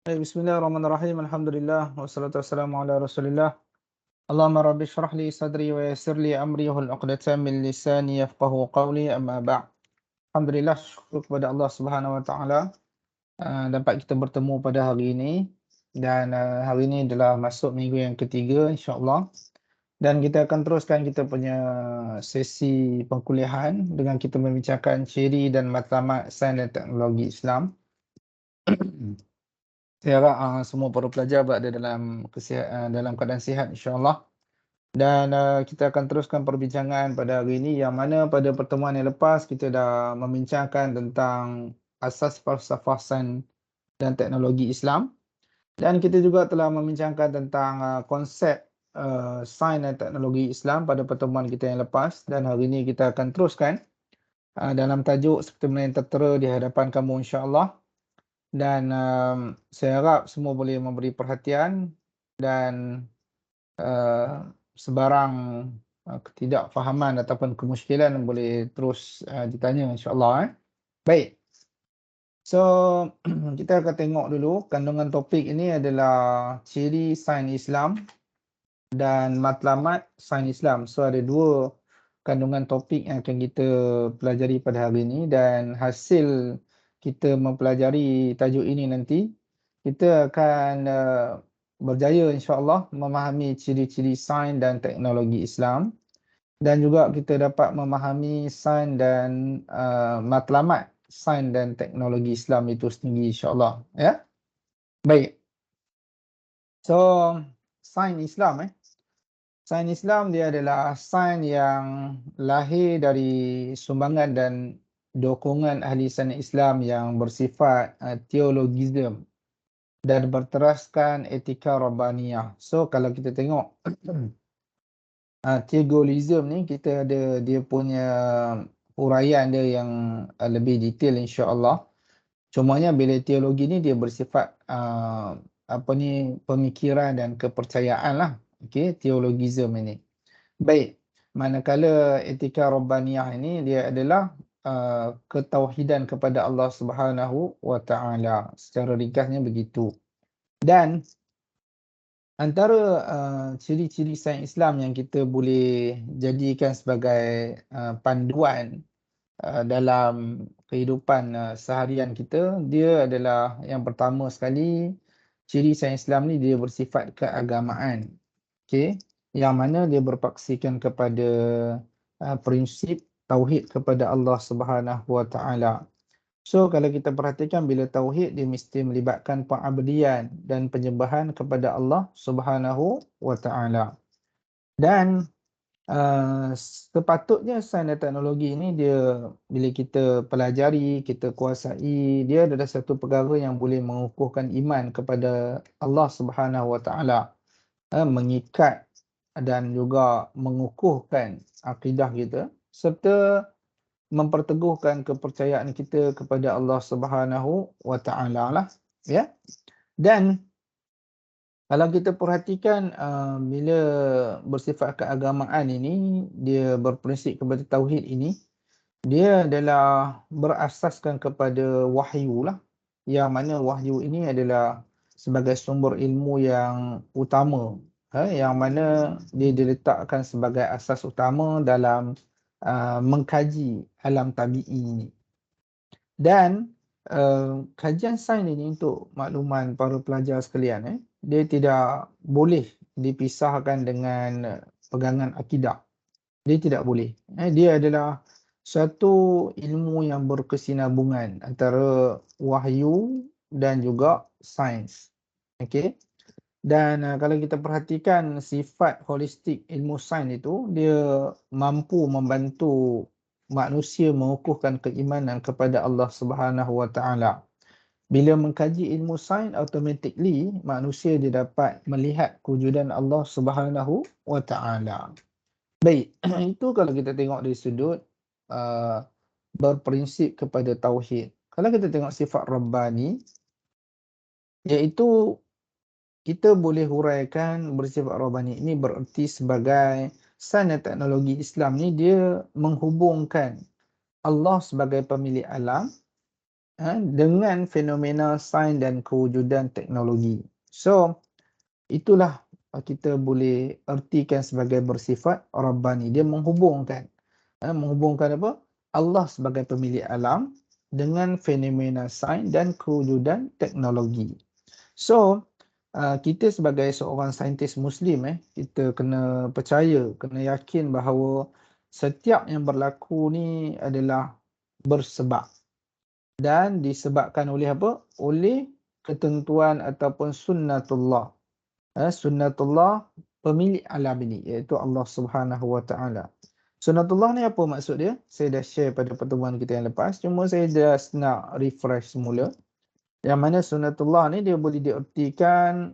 Bismillahirrahmanirrahim. Alhamdulillah wassalatu wassalamu ala Rasulillah. Allahumma rabbi shrah li sadri wa yassir li amri wahlul 'uqdatam min lisani yafqahu qawli amma ba'd. Alhamdulillah, syukur kepada Allah Subhanahu wa taala dapat kita bertemu pada hari ini dan hari ini adalah masuk minggu yang ketiga insya-Allah dan kita akan teruskan kita punya sesi perkuliahan dengan kita membincangkan ciri dan matlamat sains dan teknologi Islam. Saya harap semua para pelajar berada dalam keadaan sihat insya-Allah. Dan kita akan teruskan perbincangan pada hari ini yang mana pada pertemuan yang lepas kita dah membincangkan tentang asas falsafah sains dan teknologi Islam. Dan kita juga telah membincangkan tentang konsep sains dan teknologi Islam pada pertemuan kita yang lepas. Dan hari ini kita akan teruskan dalam tajuk seperti mana yang tertera di hadapan kamu insya-Allah. Dan saya harap semua boleh memberi perhatian dan sebarang ketidakfahaman ataupun kemusykilan boleh terus ditanya insya-Allah. Baik. So kita akan tengok dulu kandungan topik ini adalah ciri sains Islam dan matlamat sains Islam. So ada dua kandungan topik yang akan kita pelajari pada hari ini dan hasil kita mempelajari tajuk ini nanti kita akan berjaya insya-Allah memahami ciri-ciri sains dan teknologi Islam dan juga kita dapat memahami sains dan matlamat sains dan teknologi Islam itu sendiri insya-Allah ya. Baik. So sains Islam sains Islam dia adalah sains yang lahir dari sumbangan dan dokongan ahli sains Islam yang bersifat teologisme dan berteraskan etika rabbaniyah. So kalau kita tengok teologisme ni kita ada dia punya huraian dia yang lebih detail insya-Allah. Cumanya bila teologi ni dia bersifat pemikiran dan kepercayaan lah. Okey, teologisme ini. Baik, manakala etika rabbaniyah ini dia adalah ketauhidan kepada Allah Subhanahu wa taala. Secara ringkasnya begitu. Dan antara ciri-ciri sains Islam yang kita boleh jadikan sebagai panduan dalam kehidupan seharian kita, dia adalah yang pertama sekali ciri sains Islam ni dia bersifat keagamaan. Okey, yang mana dia berpaksikan kepada prinsip tauhid kepada Allah Subhanahu wa taala. So kalau kita perhatikan bila tauhid dia mesti melibatkan pengabdian dan penyembahan kepada Allah Subhanahu wa taala. Dan sepatutnya sains dan teknologi ini dia bila kita pelajari, kita kuasai, dia adalah satu perkara yang boleh mengukuhkan iman kepada Allah Subhanahu wa taala. Mengikat dan juga mengukuhkan akidah kita serta memperteguhkan kepercayaan kita kepada Allah Subhanahu wa taala lah ya. Dan kalau kita perhatikan bila bersifat keagamaan ini dia berprinsip kepada tauhid ini dia adalah berasaskan kepada wahyu lah, yang mana wahyu ini adalah sebagai sumber ilmu yang utama yang mana dia diletakkan sebagai asas utama dalam mengkaji alam tabi'i ini. Dan kajian sains ini untuk makluman para pelajar sekalian dia tidak boleh dipisahkan dengan pegangan akidah. Dia tidak boleh. Dia adalah satu ilmu yang berkesinambungan antara wahyu dan juga sains. Okey. Dan kalau kita perhatikan sifat holistik ilmu sains itu, dia mampu membantu manusia mengukuhkan keimanan kepada Allah Subhanahu wa taala. Bila mengkaji ilmu sains, automatically manusia dia dapat melihat kewujudan Allah Subhanahu wa taala. Baik, itu kalau kita tengok dari sudut berprinsip kepada tauhid. Kalau kita tengok sifat rabbani, iaitu kita boleh huraikan bersifat rabbani ini bererti sebagai sains dan teknologi Islam ni dia menghubungkan Allah sebagai pemilik alam dengan fenomena sains dan kewujudan teknologi. So, itulah kita boleh ertikan sebagai bersifat Rabbani. Dia menghubungkan apa? Allah sebagai pemilik alam dengan fenomena sains dan kewujudan teknologi. So, kita sebagai seorang saintis Muslim, kita kena percaya, kena yakin bahawa setiap yang berlaku ni adalah bersebab dan disebabkan oleh apa? Oleh ketentuan ataupun sunnatullah. Sunnatullah pemilik alam ini, iaitu Allah Subhanahu Wa Taala. Sunnatullah ni apa maksud dia? Saya dah share pada pertemuan kita yang lepas. Cuma saya just nak refresh semula. Yang mana sunnatullah ni dia boleh diertikan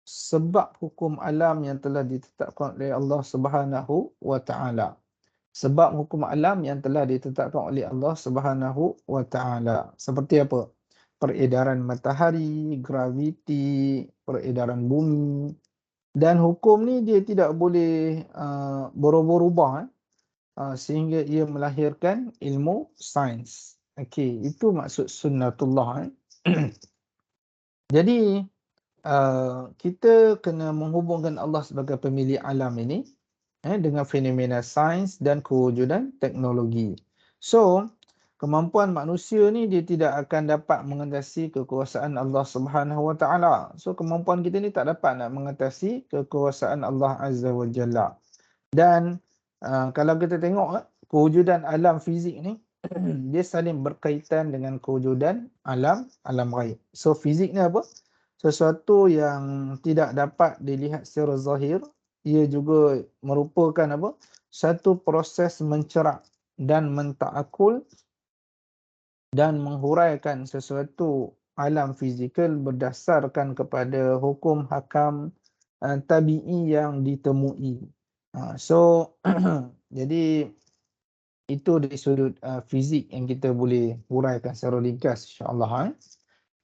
sebab hukum alam yang telah ditetapkan oleh Allah Subhanahu Wa Taala. Sebab hukum alam yang telah ditetapkan oleh Allah Subhanahu Wa Taala. Seperti apa? Peredaran matahari, graviti, peredaran bumi. Dan hukum ni dia tidak boleh berubah-ubah sehingga ia melahirkan ilmu sains. Okey, itu maksud sunnatullah. Jadi kita kena menghubungkan Allah sebagai pemilik alam ini dengan fenomena sains dan kewujudan teknologi. So, kemampuan manusia ni dia tidak akan dapat mengatasi kekuasaan Allah Subhanahu Wa Taala. So, kemampuan kita ni tak dapat nak mengatasi kekuasaan Allah Azza wa Jalla. Dan kalau kita tengok kewujudan alam fizik ni dia saling berkaitan dengan kewujudan alam ghaib. So, fizik ni apa? Sesuatu yang tidak dapat dilihat secara zahir, ia juga merupakan apa? Satu proses mencerap dan mentakul dan menghuraikan sesuatu alam fizikal berdasarkan kepada hukum hakam tabi'i yang ditemui. So, jadi itu dari sudut fizik yang kita boleh huraikan secara ringkas, insya-Allah.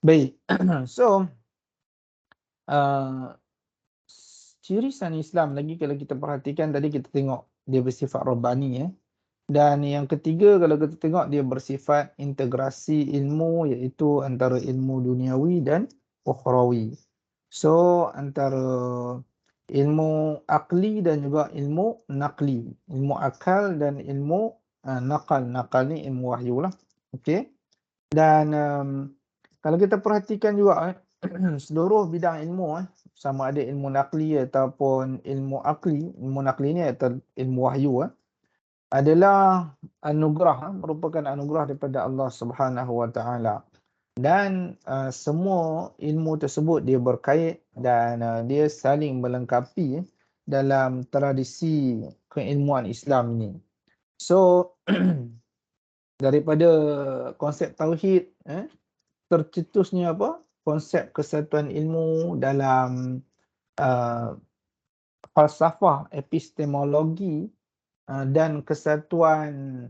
Baik. So, cirisan Islam lagi kalau kita perhatikan tadi kita tengok dia bersifat Rabbani. Dan yang ketiga kalau kita tengok dia bersifat integrasi ilmu, iaitu antara ilmu duniawi dan ukhrawi. So antara ilmu akli dan juga ilmu naqli. Ilmu akal dan ilmu naqal. Naqal ni ilmu wahyu lah. Okey. Dan kalau kita perhatikan juga seluruh bidang ilmu sama ada ilmu naqli ataupun ilmu akli. Ilmu naqli ni atau ilmu wahyu adalah anugerah, merupakan anugerah daripada Allah Subhanahu Wa Taala. Dan semua ilmu tersebut dia berkait dan dia saling melengkapi dalam tradisi keilmuan Islam ini. So daripada konsep tauhid tercetusnya apa? Konsep kesatuan ilmu dalam falsafah epistemologi dan kesatuan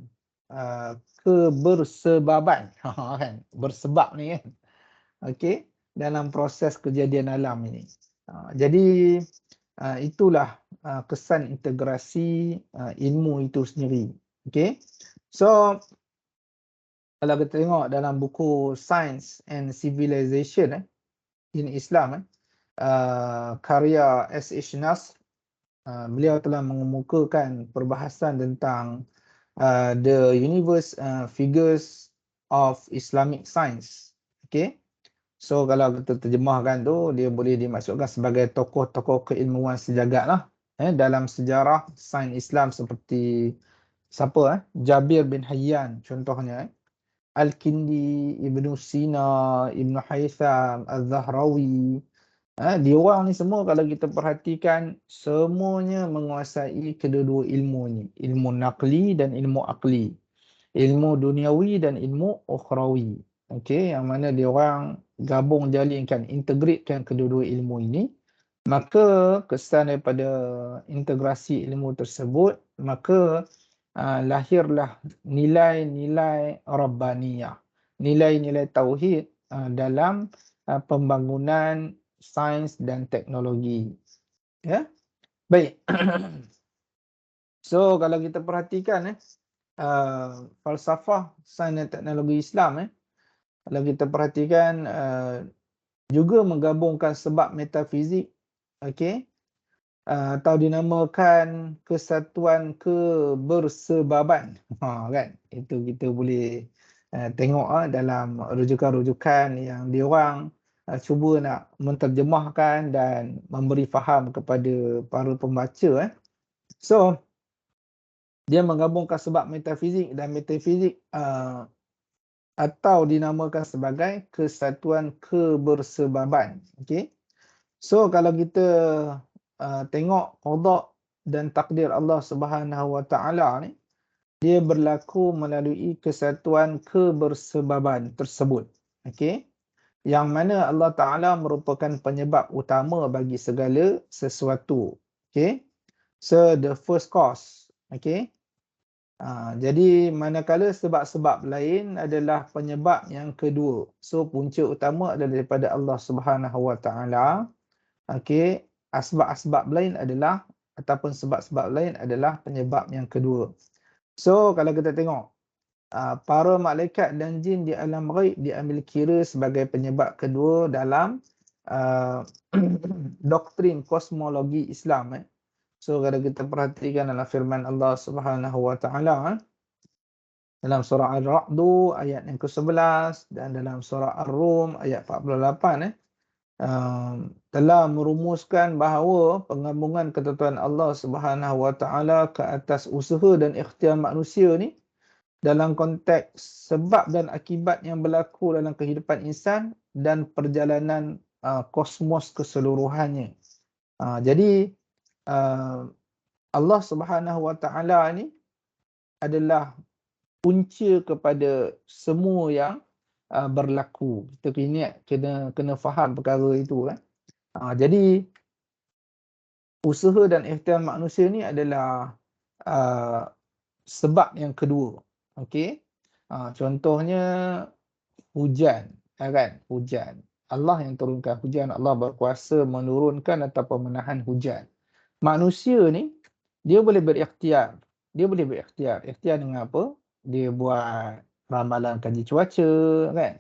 kebersebaban kan, bersebab ni kan, okey, dalam proses kejadian alam ini. Jadi itulah kesan integrasi ilmu itu sendiri. Okey, so kalau kita tengok dalam buku Science and Civilization in Islam, karya S.H. Nasr, beliau telah mengemukakan perbahasan tentang the universe figures of Islamic science. Okay. So kalau kita terjemahkan tu, dia boleh dimaksudkan sebagai tokoh-tokoh keilmuan sejagat lah. Dalam sejarah sains Islam seperti siapa? Jabir bin Hayyan contohnya. Al-Kindi, Ibn Sina, Ibn Haytham, Al-Zahrawi. Diorang ni semua kalau kita perhatikan semuanya menguasai kedua-dua ilmu ni. Ilmu naqli dan ilmu akli. Ilmu duniawi dan ilmu ukhrawi. Okey, yang mana diorang gabung jalinkan, integratekan kedua-dua ilmu ini. Maka kesan daripada integrasi ilmu tersebut, maka lahirlah nilai-nilai Rabbaniyah. Nilai-nilai tauhid dalam pembangunan sains dan teknologi. Ya. Baik. So kalau kita perhatikan falsafah sains dan teknologi Islam kalau kita perhatikan juga menggabungkan sebab metafizik, okey, atau dinamakan kesatuan kebersebaban. Kan? Itu kita boleh tengok dalam rujukan-rujukan yang diorang cuba nak menterjemahkan dan memberi faham kepada para pembaca. So, dia menggabungkan sebab metafizik dan metafizik atau dinamakan sebagai kesatuan kebersebaban. Okey. So kalau kita tengok qada dan takdir Allah Subhanahu Wa Taala ni, dia berlaku melalui kesatuan kebersebaban tersebut. Okey. Yang mana Allah Taala merupakan penyebab utama bagi segala sesuatu. Okey. So the first cause. Okey. Jadi manakala sebab-sebab lain adalah penyebab yang kedua. So punca utama adalah daripada Allah Subhanahu Wa Taala. Okey, asbab-asbab lain adalah ataupun sebab-sebab lain adalah penyebab yang kedua. So kalau kita tengok para malaikat dan jin di alam ghaib diambil kira sebagai penyebab kedua dalam doktrin kosmologi Islam. So kalau kita perhatikan dalam firman Allah Subhanahu Wa Taala dalam surah Al-Ra'd ayat yang ke-11 dan dalam surah Ar-Rum ayat 48 telah merumuskan bahawa penggabungan ketentuan Allah Subhanahu Wa Taala ke atas usaha dan ikhtiar manusia ni dalam konteks sebab dan akibat yang berlaku dalam kehidupan insan dan perjalanan kosmos keseluruhannya. Jadi Allah Subhanahu Wa Taala ni adalah punca kepada semua yang berlaku. Kita kena faham perkara itu kan. Jadi usaha dan ikhtiar manusia ni adalah sebab yang kedua. Okey. Contohnya hujan, kan? Hujan. Allah yang turunkan hujan, Allah berkuasa menurunkan ataupun menahan hujan. Manusia ni dia boleh berikhtiar. Ikhtiar dengan apa? Dia buat ramalan kaji cuaca, kan?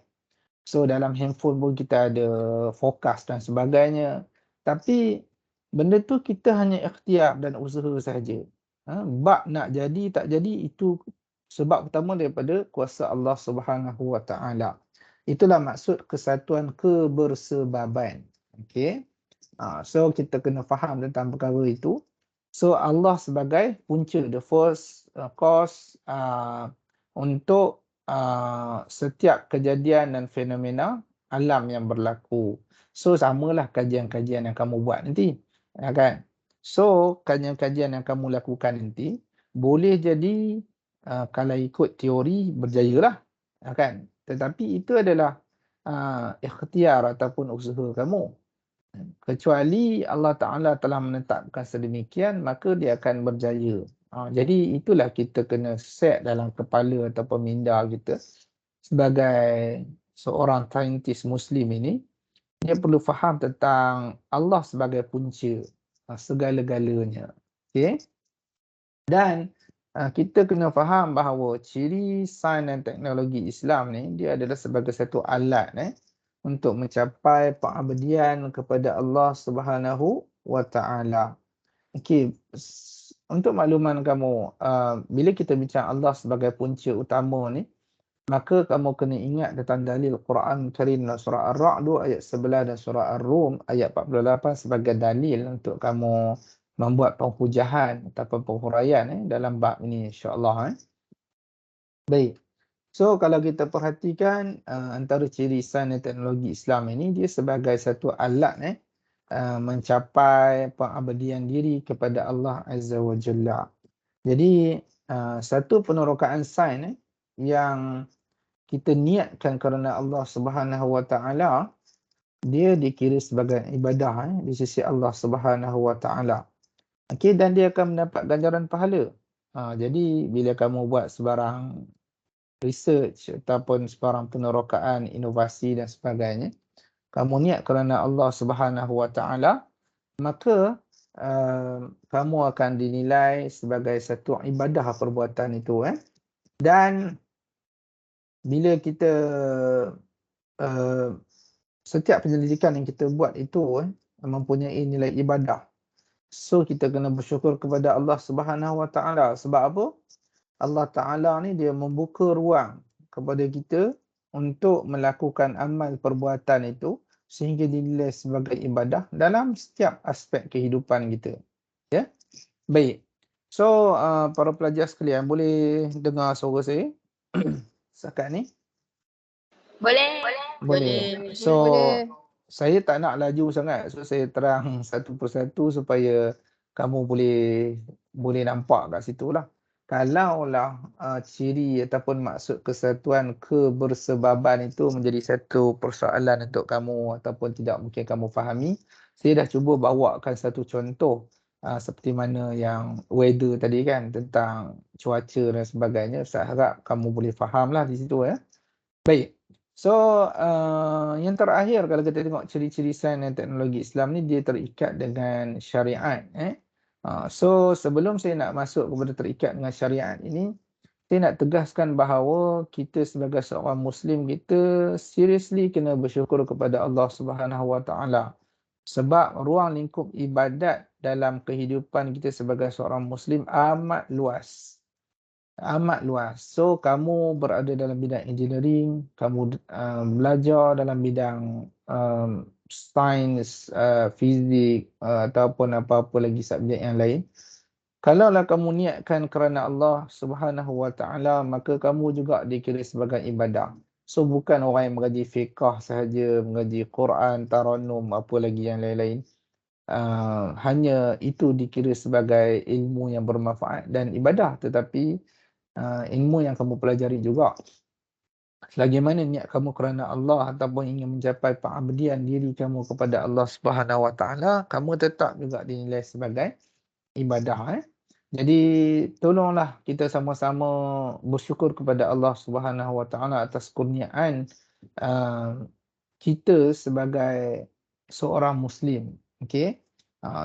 So dalam handphone pun kita ada forecast dan sebagainya. Tapi benda tu kita hanya ikhtiar dan usaha sahaja. Bab nak jadi tak jadi itu sebab utama daripada kuasa Allah Subhanahu Wa Taala. Itulah maksud kesatuan kebersebaban. Okey. So kita kena faham tentang perkara itu. So Allah sebagai punca, the first cause untuk setiap kejadian dan fenomena alam yang berlaku. So samalah kajian-kajian yang kamu buat nanti, kan? So kajian-kajian yang kamu lakukan nanti boleh jadi kalau ikut teori berjayalah, kan? Tetapi itu adalah ikhtiar ataupun usaha kamu. Kecuali Allah Ta'ala telah menetapkan sedemikian, maka dia akan berjaya. Jadi itulah kita kena set dalam kepala ataupun minda kita sebagai seorang saintis Muslim ini, dia perlu faham tentang Allah sebagai punca segala-galanya. Okay? Dan kita kena faham bahawa ciri sains dan teknologi Islam ni, dia adalah sebagai satu alat untuk mencapai pengabdian kepada Allah Subhanahu Wa Taala. Okey, untuk makluman kamu, bila kita bincang Allah sebagai punca utama ni, maka kamu kena ingat tentang dalil Quran Karim dalam surah Ar-Ra'd ayat 11 dan surah Ar-Rum ayat 48 sebagai dalil untuk kamu membuat penghujahan ataupun penghuraian dalam bab ini, insya-Allah. Baik. So kalau kita perhatikan antara ciri sains dan teknologi Islam ini, dia sebagai satu alat mencapai pengabdian diri kepada Allah Azza wa Jalla. Jadi satu penerokaan sains yang kita niatkan kerana Allah Subhanahu Wa Taala, dia dikira sebagai ibadah di sisi Allah Subhanahu Wa Taala. Okey, dan dia akan mendapat ganjaran pahala. Jadi bila kamu buat sebarang research ataupun sebarang penerokaan, inovasi dan sebagainya, kamu niat kerana Allah Subhanahu Wa Taala, maka kamu akan dinilai sebagai satu ibadah perbuatan itu. Dan bila kita setiap penyelidikan yang kita buat itu mempunyai nilai ibadah. So kita kena bersyukur kepada Allah Subhanahu Wa Taala. Sebab apa? Allah Taala ni dia membuka ruang kepada kita untuk melakukan amal perbuatan itu sehingga dinilai sebagai ibadah dalam setiap aspek kehidupan kita. Ya. Baik. So para pelajar sekalian, boleh dengar suara saya setakat ni? Boleh. Boleh. So saya tak nak laju sangat, so saya terang satu persatu supaya kamu boleh nampak kat situ lah. Kalaulah ciri ataupun maksud kesatuan kebersebaban itu menjadi satu persoalan untuk kamu ataupun tidak mungkin kamu fahami, saya dah cuba bawakan satu contoh seperti mana yang weather tadi kan, tentang cuaca dan sebagainya. Saya harap kamu boleh faham lah di situ ya. Baik. So, yang terakhir kalau kita tengok ciri-ciri sains dan teknologi Islam ni, dia terikat dengan syariat. So, sebelum saya nak masuk kepada terikat dengan syariat ini, saya nak tegaskan bahawa kita sebagai seorang Muslim, kita seriously kena bersyukur kepada Allah Subhanahu Wa Taala. Sebab ruang lingkup ibadat dalam kehidupan kita sebagai seorang Muslim amat luas. Amat luas. So, kamu berada dalam bidang engineering, kamu belajar dalam bidang sains, fizik ataupun apa-apa lagi subjek yang lain. Kalaulah kamu niatkan kerana Allah Subhanahu Wa Taala, maka kamu juga dikira sebagai ibadah. So, bukan orang yang mengaji fiqh sahaja, mengaji Quran, Taranum, apa lagi yang lain-lain. Hanya itu dikira sebagai ilmu yang bermanfaat dan ibadah, tetapi ilmu yang kamu pelajari juga. Selagi mana niat kamu kerana Allah ataupun ingin mencapai pengabdian diri kamu kepada Allah Subhanahu Wa Taala, kamu tetap juga dinilai sebagai ibadah. Jadi tolonglah kita sama-sama bersyukur kepada Allah Subhanahu Wa Taala atas kurniaan kita sebagai seorang Muslim. Okay?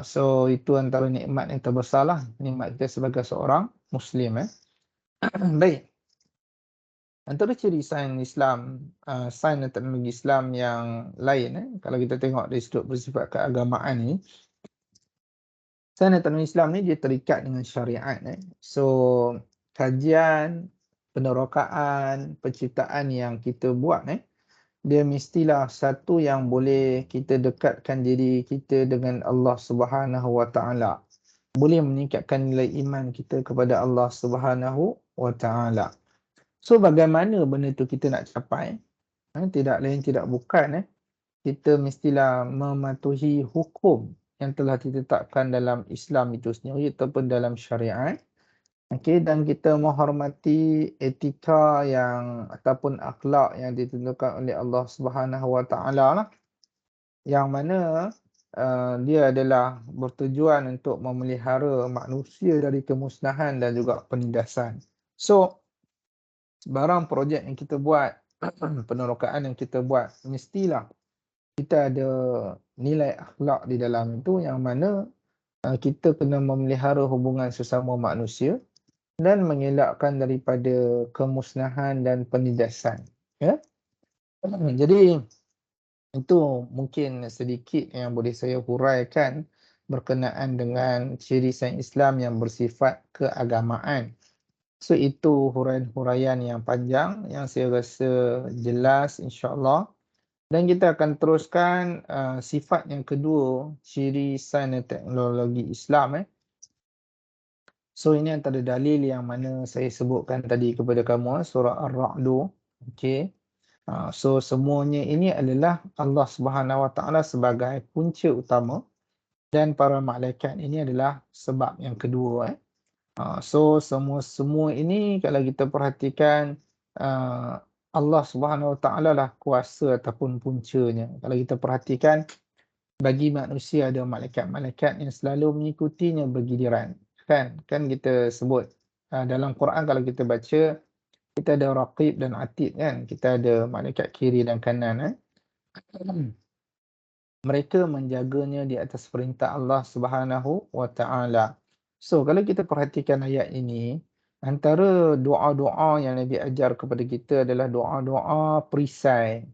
So itu antara nikmat yang terbesarlah, nikmat kita sebagai seorang Muslim. Baik. Antara ciri sains Islam, sains dan teknologi Islam yang lain, kalau kita tengok dari sudut bersifat keagamaan ni, sains dan teknologi Islam ni dia terikat dengan syariat. So, kajian, penerokaan, penciptaan yang kita buat, dia mestilah satu yang boleh kita dekatkan diri kita dengan Allah Subhanahu Wa Taala. Boleh meningkatkan nilai iman kita kepada Allah Subhanahu Wa Taala. So, bagaimana benda tu kita nak capai? Tidak lain tidak bukan, kita mestilah mematuhi hukum yang telah ditetapkan dalam Islam itu sendiri ataupun dalam syariat. Okay, dan kita menghormati etika yang ataupun akhlak yang ditentukan oleh Allah Subhanahu Wa Taala lah. Yang mana dia adalah bertujuan untuk memelihara manusia dari kemusnahan dan juga penindasan. So, sebarang projek yang kita buat, penerokaan yang kita buat, mestilah kita ada nilai akhlak di dalam itu, yang mana kita kena memelihara hubungan sesama manusia dan mengelakkan daripada kemusnahan dan penindasan. Ya? Jadi itu mungkin sedikit yang boleh saya huraikan berkenaan dengan ciri sains Islam yang bersifat keagamaan. So itu huraian-huraian yang panjang yang saya rasa jelas insya-Allah. Dan kita akan teruskan sifat yang kedua, ciri sains dan teknologi Islam. So ini antara dalil yang mana saya sebutkan tadi kepada kamu, surah Ar-Ra'd. Okey. So semuanya ini adalah Allah Subhanahu Wa Taala sebagai punca utama dan para malaikat ini adalah sebab yang kedua. So semua ini kalau kita perhatikan, Allah Subhanahu Wa Taala lah kuasa ataupun puncanya. Kalau kita perhatikan, bagi manusia ada malaikat-malaikat yang selalu mengikutinya bergiliran. Kan kita sebut dalam Quran, kalau kita baca, kita ada Raqib dan Atid kan. Kita ada malaikat kiri dan kanan. Mereka menjaganya di atas perintah Allah Subhanahu Wa Taala. So kalau kita perhatikan ayat ini, antara doa-doa yang Nabi ajar kepada kita adalah doa-doa perisai.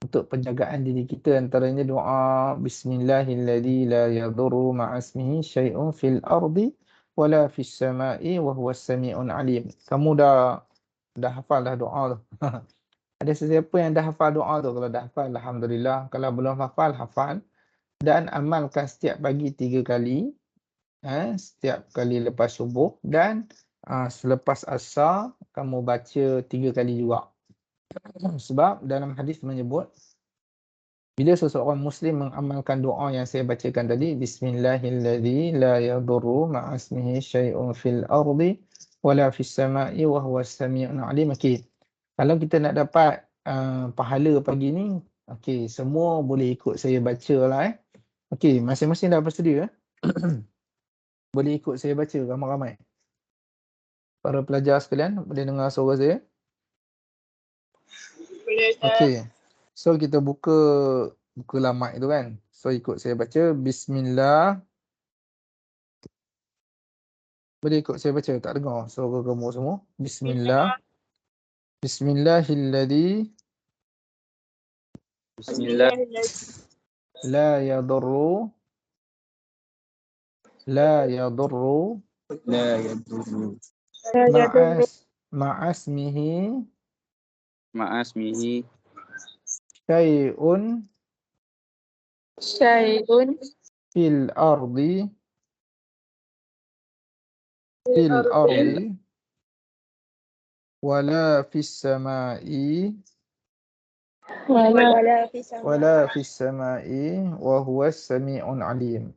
untuk penjagaan diri kita, antaranya doa Bismillahilladzi la yadurru ma'asmihi syai'un fil ardi wala fis sama'i wa huwas sami'un alim. Kamu dah hafal dah doa tu. Ada sesiapa yang dah hafal doa tu? Kalau dah hafal, alhamdulillah. Kalau belum hafal, hafal dan amalkan setiap pagi 3 kali, setiap kali lepas subuh, dan selepas asar kamu baca 3 kali juga. Sebab dalam hadis menyebut, bila seseorang Muslim mengamalkan doa yang saya bacakan tadi, Bismillahilladzi la yadurru ma'asmihi syai'un fil ardi wala fis sama'i wa huwas sami'un alim. Okey. Kalau kita nak dapat pahala pagi ni, okey, semua boleh ikut saya baca lah. Okey, masing-masing dah bersedia? Boleh ikut saya baca ramai-ramai. Para pelajar sekalian, boleh dengar suara saya? Boleh, Ustaz. Okey. So kita buka mic tu kan. So ikut saya baca Bismillah. Boleh ikut saya baca, tak dengar suara kamu semua. Bismillah. Bismillahilladzi la yadurru ma'asmihi syai'un fil ardi wala fis sama'i wa huwas sami'un alim.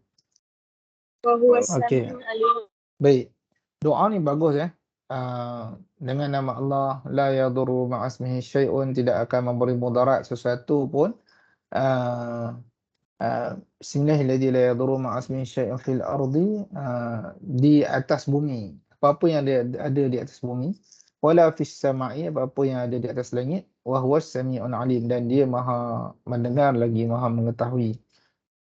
Okey. Baik. Doa ni bagus dengan nama Allah, la yadurru ma'asmihi syai'un, tidak akan memberi mudarat sesuatu pun. Bismillahilladzi la yadurru ma'asmihi syai'un fil ardi, di atas bumi, apa-apa yang ada di atas bumi, wala fis sama'i, apa-apa yang ada di atas langit, wa huwas sami'un alim, dan dia maha mendengar lagi maha mengetahui.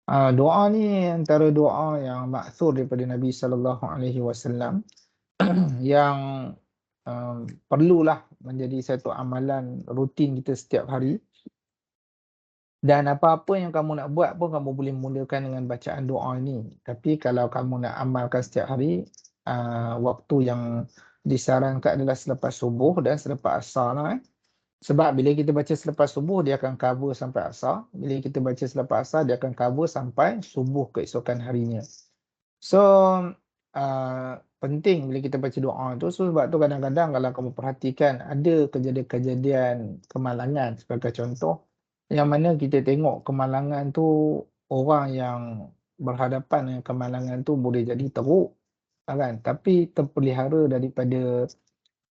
Doa ni antara doa yang maksur daripada Nabi sallallahu alaihi wasallam yang perlulah menjadi satu amalan rutin kita setiap hari. Dan apa-apa yang kamu nak buat pun kamu boleh mulakan dengan bacaan doa ni. Tapi kalau kamu nak amalkan setiap hari, waktu yang disarankan adalah selepas subuh dan selepas asar lah. Sebab bila kita baca selepas subuh, dia akan cover sampai asar. Bila kita baca selepas asar, dia akan cover sampai subuh keesokan harinya. So, penting bila kita baca doa tu. So, sebab tu kadang-kadang kalau kamu perhatikan, ada kejadian-kejadian kemalangan sebagai contoh, yang mana kita tengok kemalangan tu, orang yang berhadapan dengan kemalangan tu boleh jadi teruk, kan? Tapi terpelihara daripada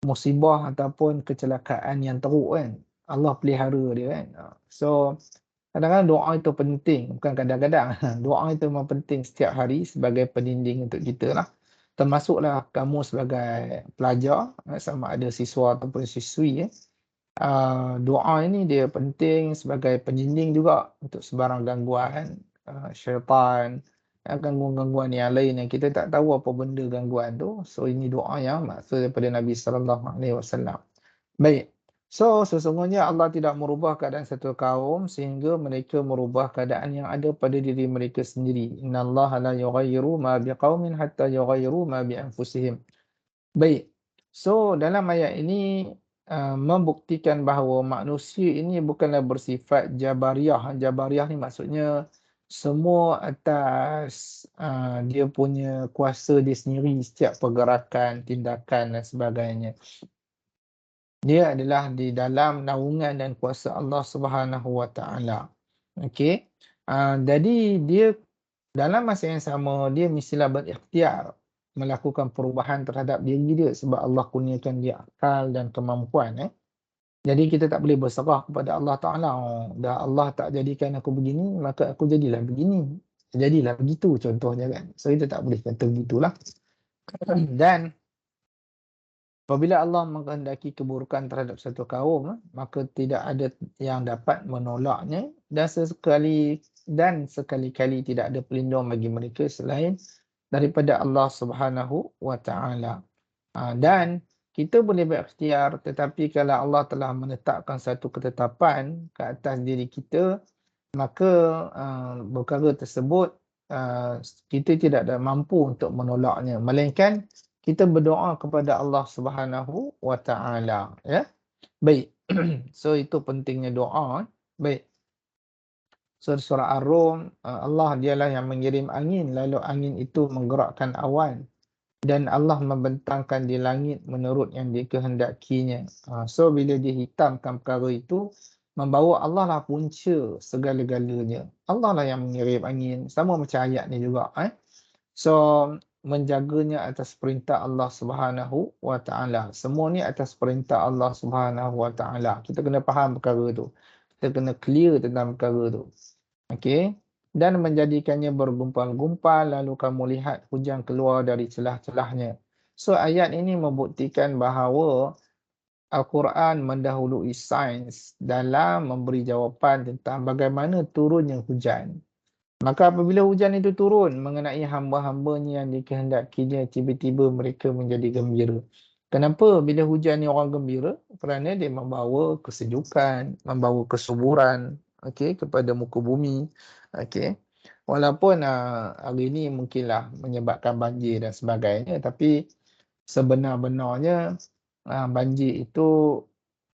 musibah ataupun kecelakaan yang teruk kan. Allah pelihara dia kan. So kadang-kadang doa itu penting, bukan kadang-kadang. Doa itu memang penting setiap hari sebagai pendinding untuk kita lah. Termasuklah kamu sebagai pelajar, sama ada siswa ataupun siswi. Doa ini dia penting sebagai pendinding juga untuk sebarang gangguan syaitan, gangguan-gangguan yang lain yang kita tak tahu apa benda gangguan tu. So ini doa yang maksud daripada Nabi sallallahu alaihi wasallam. Baik. So sesungguhnya Allah tidak merubah keadaan satu kaum sehingga mereka merubah keadaan yang ada pada diri mereka sendiri. Innallaha la yughayyiru ma biqaumin hatta yughayyiru ma bi anfusihim. Baik. So dalam ayat ini membuktikan bahawa manusia ini bukanlah bersifat jabariyah. Jabariyah ni maksudnya semua atas dia punya kuasa dia sendiri, setiap pergerakan, tindakan dan sebagainya. Dia adalah di dalam naungan dan kuasa Allah Subhanahu Wa Taala. Okey. Jadi dia dalam masa yang sama dia mestilah berikhtiar melakukan perubahan terhadap diri dia sebab Allah kurniakan dia akal dan kemampuan. Jadi kita tak boleh berserah kepada Allah Ta'ala. Dah Allah tak jadikan aku begini, maka aku jadilah begini. Jadilah begitu contohnya kan. So kita tak boleh kata begitulah. Dan apabila Allah menghendaki keburukan terhadap satu kaum, maka tidak ada yang dapat menolaknya. Dan sekali-kali tidak ada pelindung bagi mereka selain daripada Allah Subhanahu Wa Ta'ala. Dan kita boleh berikhtiar, tetapi kalau Allah telah menetapkan satu ketetapan ke atas diri kita, maka perkara tersebut kita tidak ada mampu untuk menolaknya, melainkan kita berdoa kepada Allah Subhanahu wa taala, ya. Baik. So itu pentingnya doa. Baik. Surah Ar-Rum, Allah dialah yang mengirim angin, lalu angin itu menggerakkan awan dan Allah membentangkan di langit menurut yang dikehendakinya. So bila dia hitamkan perkara itu, membawa Allah lah punca segala-galanya. Allah lah yang mengirim angin. Sama macam ayat ni juga. So menjaganya atas perintah Allah Subhanahu wa taala. Semua ni atas perintah Allah Subhanahu wa taala. Kita kena faham perkara tu. Kita kena clear tentang perkara tu. Okey. Dan menjadikannya bergumpal-gumpal lalu kamu lihat hujan keluar dari celah-celahnya. So ayat ini membuktikan bahawa Al-Quran mendahului sains dalam memberi jawapan tentang bagaimana turunnya hujan. Maka apabila hujan itu turun mengenai hamba-hambanya yang dikehendakinya, tiba-tiba mereka menjadi gembira. Kenapa bila hujan ni orang gembira? Kerana dia membawa kesejukan, membawa kesuburan, okey, kepada muka bumi. Okey. Walaupun hari ini mungkinlah menyebabkan banjir dan sebagainya, tapi sebenar-benarnya banjir itu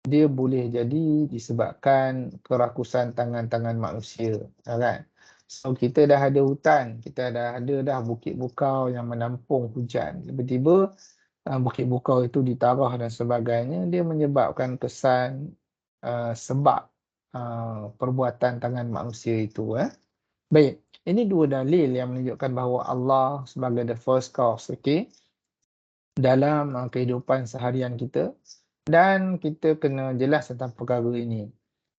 dia boleh jadi disebabkan kerakusan tangan-tangan manusia, kan? So kita dah ada hutan, kita dah ada dah bukit bukau yang menampung hujan. Tiba-tiba bukit bukau itu ditarah dan sebagainya, dia menyebabkan kesan sebab perbuatan tangan manusia itu. Baik, ini dua dalil yang menunjukkan bahawa Allah sebagai the first cause, okey, dalam kehidupan seharian kita, dan kita kena jelas tentang perkara ini.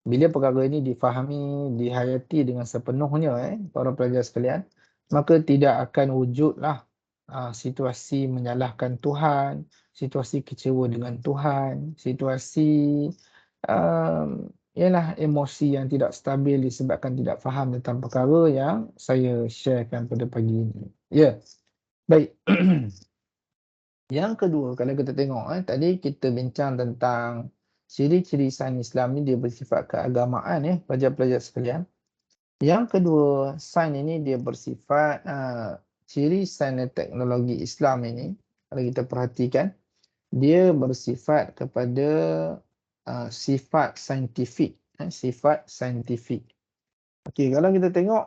Bila perkara ini difahami, dihayati dengan sepenuhnya, para pelajar sekalian, maka tidak akan wujudlah situasi menyalahkan Tuhan, situasi kecewa dengan Tuhan, situasi ialah emosi yang tidak stabil disebabkan tidak faham tentang perkara yang saya sharekan pada pagi ini. Ya, baik. Yang kedua, kalau kita tengok, tadi kita bincang tentang ciri-ciri sains Islam ni dia bersifat keagamaan, pelajar-pelajar sekalian. Yang kedua, sains ini dia bersifat, ciri sains dan teknologi Islam ini, kalau kita perhatikan, dia bersifat kepada sifat saintifik. Sifat saintifik. Okey, kalau kita tengok,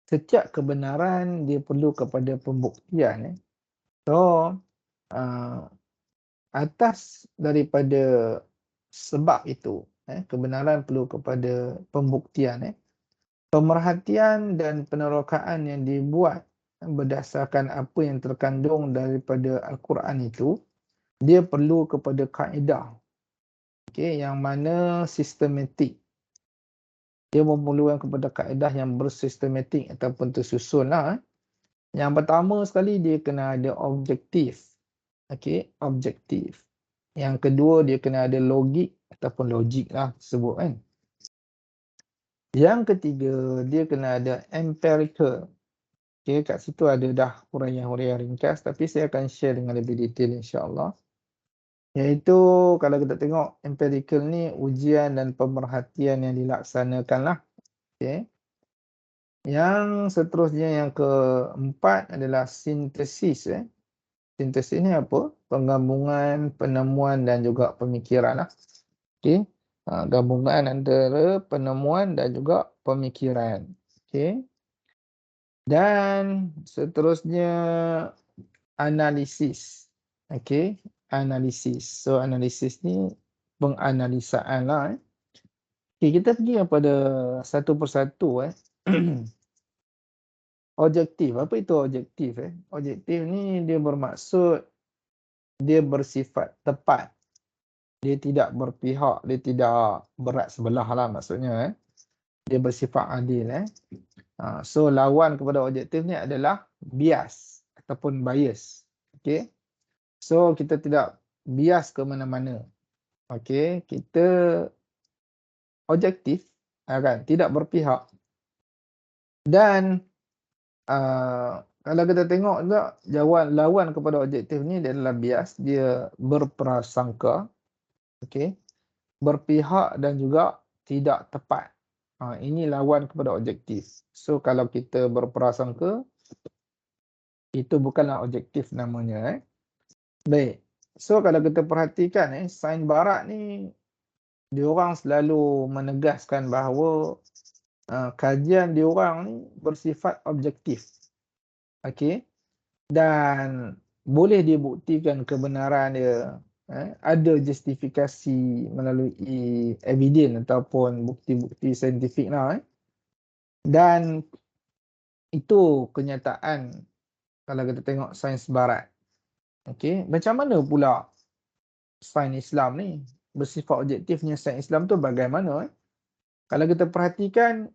setiap kebenaran dia perlu kepada pembuktian. So, atas daripada sebab itu, kebenaran perlu kepada pembuktian. Pemerhatian dan penerokaan yang dibuat berdasarkan apa yang terkandung daripada Al-Quran itu, dia perlu kepada kaedah, yang mana sistematik. Dia memerlukan kepada kaedah yang bersistematik ataupun tersusun lah. Yang pertama sekali dia kena ada objektif. Objektif. Yang kedua dia kena ada logik ataupun logik lah sebut kan. Yang ketiga dia kena ada empirical. Kat situ ada dah huraian-huraian ringkas tapi saya akan share dengan lebih detail insya-Allah. Iaitu kalau kita tengok empirical ni ujian dan pemerhatian yang dilaksanakan lah. Yang seterusnya yang keempat adalah sintesis. Sintesis ni apa? Penggabungan, penemuan dan juga pemikiran lah. Gabungan antara penemuan dan juga pemikiran. Dan seterusnya analisis. Analisis. So analisis ni penganalisaan lah. Kita pergi kepada satu persatu. Objektif. Apa itu objektif? Objektif ni dia bermaksud dia bersifat tepat. Dia tidak berpihak, dia tidak berat sebelah lah maksudnya. Dia bersifat adil. So lawan kepada objektif ni adalah bias ataupun bias. So kita tidak bias ke mana-mana. Kita objektif, kan, tidak berpihak. Dan kalau kita tengok juga lawan kepada objektif ni dia adalah bias, dia berprasangka, okey, berpihak dan juga tidak tepat. Ini lawan kepada objektif. So kalau kita berprasangka, itu bukanlah objektif namanya. Baik. So kalau kita perhatikan sains barat ni, diorang selalu menegaskan bahawa kajian diorang ni bersifat objektif. Okey. Dan boleh dibuktikan kebenaran dia. Ada justifikasi melalui evidence ataupun bukti-bukti saintifik lah. Dan itu kenyataan kalau kita tengok sains barat. Okey, macam mana pula sains Islam ni? Bersifat objektifnya sains Islam tu bagaimana? Kalau kita perhatikan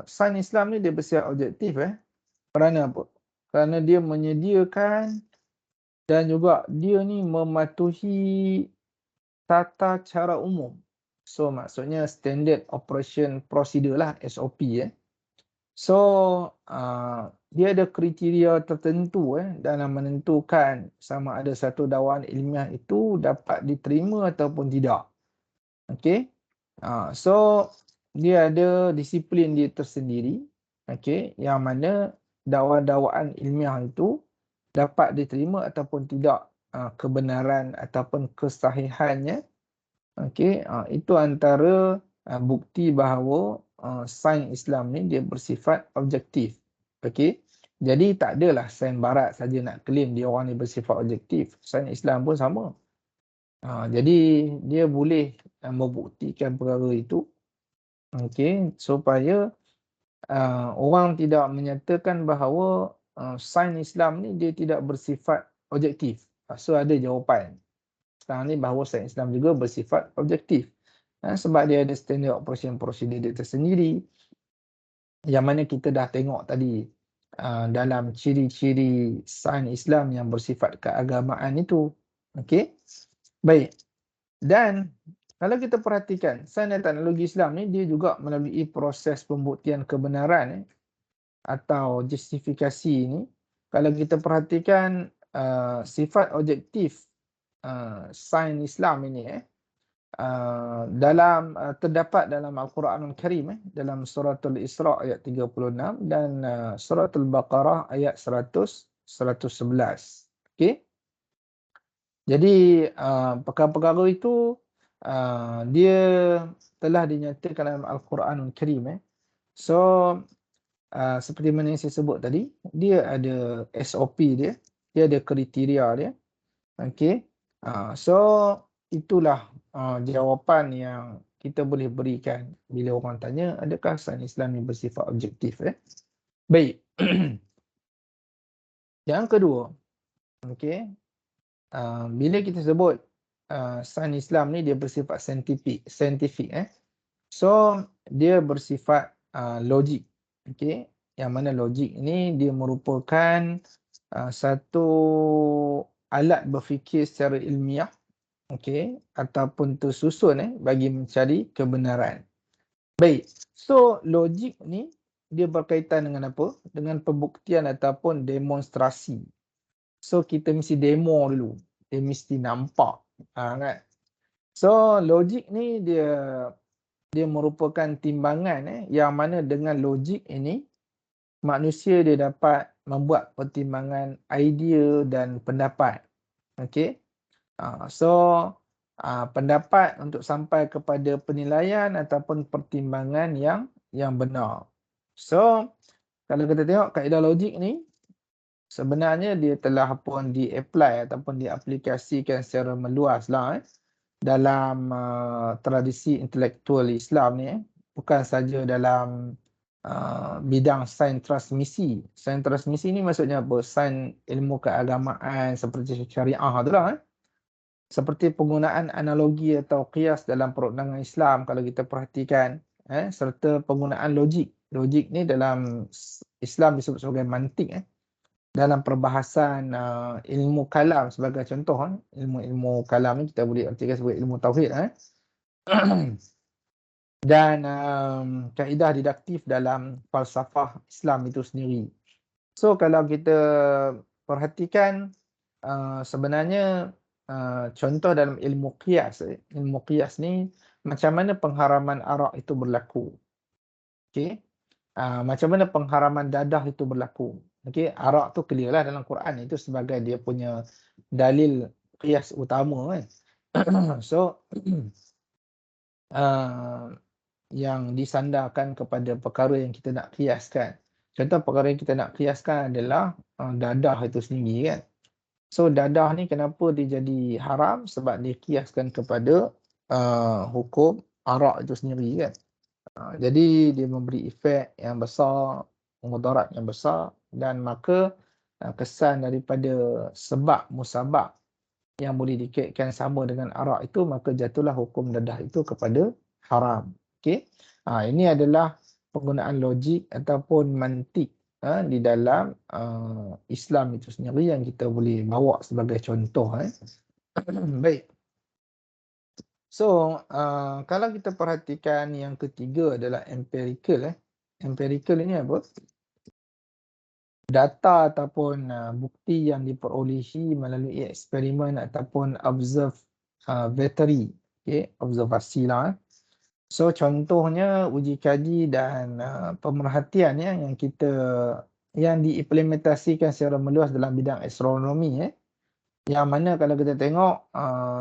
sains Islam ni dia bersifat objektif kerana apa? Kerana dia menyediakan dan juga dia ni mematuhi tata cara umum. So maksudnya standard operation procedure lah, SOP So dia ada kriteria tertentu dalam menentukan sama ada satu dakwaan ilmiah itu dapat diterima ataupun tidak. Okey. So dia ada disiplin dia tersendiri. Okey, yang mana dakwaan-dakwaan ilmiah itu dapat diterima ataupun tidak kebenaran ataupun kesahihannya. Okey, itu antara bukti bahawa sains Islam ni dia bersifat objektif. Okey. Jadi tak adalah sains barat saja nak claim dia orang ni bersifat objektif. Sains Islam pun sama. Jadi dia boleh membuktikan perkara itu. Okey, supaya orang tidak menyatakan bahawa sains Islam ni dia tidak bersifat objektif. So ada jawapan sekarang ni bahawa sains Islam juga bersifat objektif. Sebab dia ada standard operation procedure dia tersendiri. Yang mana kita dah tengok tadi dalam ciri-ciri sains Islam yang bersifat keagamaan itu. Okey. Baik. Dan kalau kita perhatikan sains dan teknologi Islam ni dia juga melalui proses pembuktian kebenaran atau justifikasi ni. Kalau kita perhatikan sifat objektif sains Islam ini terdapat dalam Al-Quranul Karim dalam suratul Isra ayat 36 dan suratul Baqarah ayat 111. Okey. Jadi perkara-perkara itu dia telah dinyatakan dalam Al-Quranul Karim. So seperti mana yang saya sebut tadi, dia ada SOP dia ada kriteria dia. Okey. So itulah jawapan yang kita boleh berikan bila orang tanya adakah sains Islam ni bersifat objektif. Baik. Yang kedua, okey. Bila kita sebut sains Islam ni dia bersifat saintifik. So dia bersifat logik. Okey. Yang mana logik ni dia merupakan satu alat berfikir secara ilmiah, okey, ataupun tersusun bagi mencari kebenaran. Baik. So logik ni dia berkaitan dengan apa? Dengan pembuktian ataupun demonstrasi. So kita mesti demo dulu. Dia mesti nampak. Kan? So logik ni dia merupakan timbangan yang mana dengan logik ini manusia dia dapat membuat pertimbangan idea dan pendapat. Okey. So pendapat untuk sampai kepada penilaian ataupun pertimbangan yang benar. So kalau kita tengok kaedah logik ni sebenarnya dia telah pun di-apply ataupun diaplikasikan secara meluas lah dalam tradisi intelektual Islam ni bukan saja dalam bidang sains transmisi. Sains transmisi ni maksudnya apa? Sains ilmu keagamaan seperti syariah tu lah. Seperti penggunaan analogi atau qiyas dalam perundangan Islam kalau kita perhatikan. Serta penggunaan logik. Logik ni dalam Islam disebut sebagai mantik. Dalam perbahasan ilmu kalam sebagai contoh. Ilmu kalam ni kita boleh artikan sebagai ilmu tauhid. Dan kaedah didaktif dalam falsafah Islam itu sendiri. So kalau kita perhatikan sebenarnya contoh dalam ilmu qiyas, ilmu qiyas ni macam mana pengharaman arak itu berlaku. Okey. Macam mana pengharaman dadah itu berlaku. Okey, arak tu clear lah dalam Quran, itu sebagai dia punya dalil qiyas utama kan. So uh, yang disandarkan kepada perkara yang kita nak qiyaskan. Contoh perkara yang kita nak qiyaskan adalah dadah itu sendiri kan. So dadah ni kenapa dia jadi haram? Sebab dia kiaskan kepada hukum arak itu sendiri kan. Jadi dia memberi efek yang besar, mudarat yang besar, dan maka kesan daripada sebab musabab yang boleh dikaitkan sama dengan arak itu, maka jatuhlah hukum dadah itu kepada haram. Okey. Ini adalah penggunaan logik ataupun mantik di dalam Islam itu sendiri yang kita boleh bawa sebagai contoh. Baik. So, kalau kita perhatikan yang ketiga adalah empirical. Empirical ini apa? Data ataupun bukti yang diperolehi melalui eksperimen ataupun observatory. Okay, observasi lah. So contohnya uji kaji dan pemerhatian yang diimplementasikan secara meluas dalam bidang astronomi. Yang mana kalau kita tengok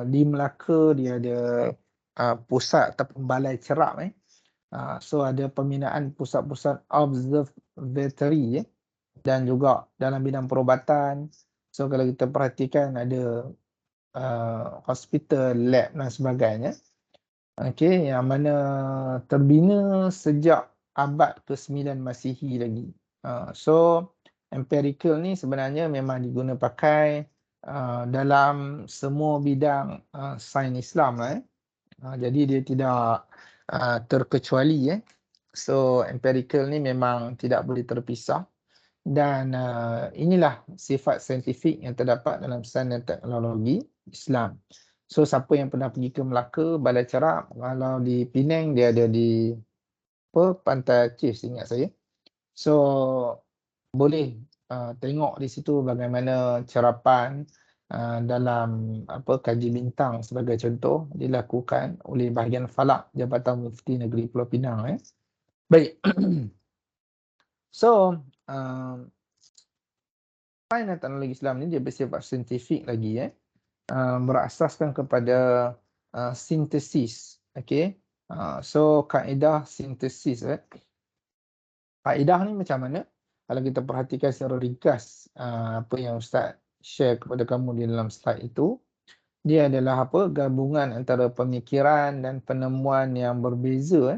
di Melaka dia ada pusat ataupun balai cerap. So ada pembinaan pusat-pusat observatory dan juga dalam bidang perubatan. So kalau kita perhatikan ada hospital, lab dan sebagainya. Okey, yang mana terbina sejak abad ke-9 Masihi lagi. So empirical ni sebenarnya memang diguna pakai dalam semua bidang sains Islam lah. Jadi dia tidak terkecuali. So empirical ni memang tidak boleh terpisah. Dan inilah sifat saintifik yang terdapat dalam sains dan teknologi Islam. So siapa yang pernah pergi ke Melaka, balai cerap, kalau di Penang dia ada di Pantai Aceh ingat saya. So boleh tengok di situ bagaimana cerapan dalam kaji bintang sebagai contoh dilakukan oleh bahagian falak Jabatan Mufti Negeri Pulau Pinang. Baik. So sains dan teknologi Islam ni dia bersifat saintifik lagi berasaskan kepada sintesis. Okey. So kaedah sintesis. Kaedah ni macam mana? Kalau kita perhatikan secara ringkas apa yang Ustaz share kepada kamu di dalam slide itu, dia adalah gabungan antara pemikiran dan penemuan yang berbeza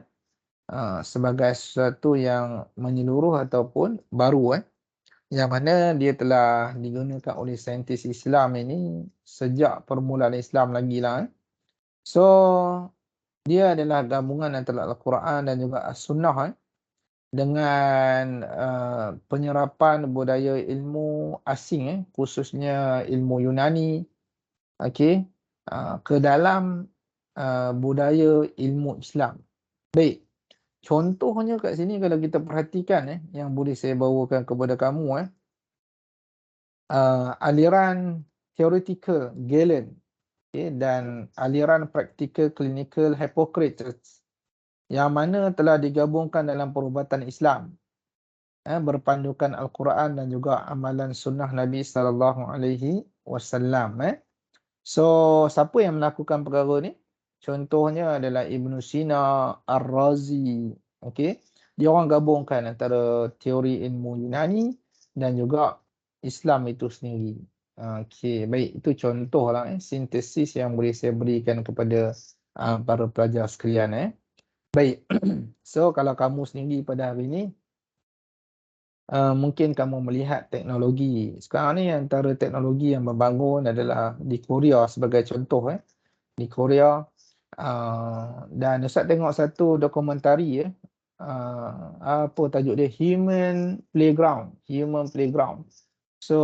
sebagai sesuatu yang menyeluruh ataupun baru yang mana dia telah digunakan oleh saintis Islam ini sejak permulaan Islam lagi lah. So dia adalah gabungan antara Al-Quran dan juga As-Sunnah dengan penyerapan budaya ilmu asing khususnya ilmu Yunani ke dalam budaya ilmu Islam. Baik. Contohnya kat sini kalau kita perhatikan yang boleh saya bawakan kepada kamu aliran theoretical Galen dan aliran praktikal clinical Hippocrates yang mana telah digabungkan dalam perubatan Islam berpandukan Al-Quran dan juga amalan sunnah Nabi SAW. So siapa yang melakukan perkara ni? Contohnya adalah Ibn Sina, Ar-Razi. Okey, dia orang gabungkan antara teori ilmu Yunani dan juga Islam itu sendiri. Okey, baik, itu contohlah sintesis yang boleh saya berikan kepada para pelajar sekalian. Baik. So kalau kamu sendiri pada hari ini mungkin kamu melihat teknologi. Sekarang ni antara teknologi yang membangun adalah di Korea sebagai contoh. Di Korea dan Ustaz tengok satu dokumentari apa tajuk dia, Human Playground. So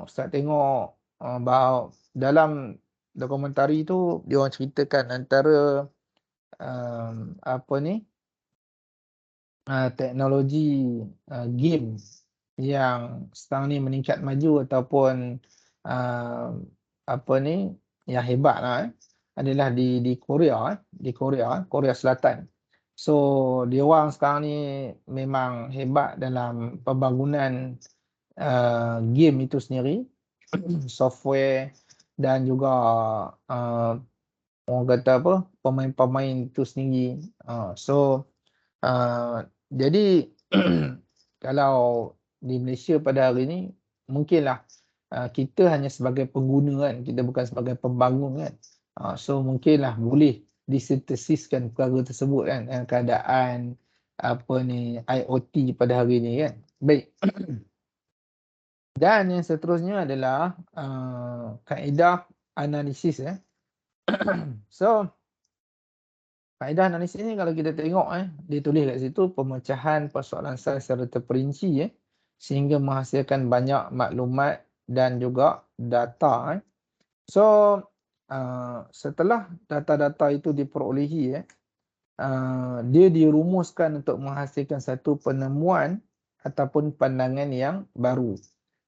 Ustaz tengok bahawa dalam dokumentari tu dia orang ceritakan antara teknologi game yang sekarang ni meningkat maju ataupun uh, apa ni yang hebatlah adalah di Korea Korea Selatan. So dia orang sekarang ni memang hebat dalam pembangunan game itu sendiri, software dan juga uh, orang kata apa, pemain-pemain itu sendiri. So jadi kalau di Malaysia pada hari ini mungkinlah kita hanya sebagai pengguna kan, kita bukan sebagai pembangun kan. So mungkinlah boleh disintesiskan perkara tersebut kan dengan keadaan apa ni IoT pada hari ini kan. Baik. Dan yang seterusnya adalah kaedah analisis So kaedah analisis ni kalau kita tengok dia tulis kat situ pemecahan persoalan saiz secara terperinci sehingga menghasilkan banyak maklumat dan juga data. So setelah data-data itu diperolehi dia dirumuskan untuk menghasilkan satu penemuan ataupun pandangan yang baru.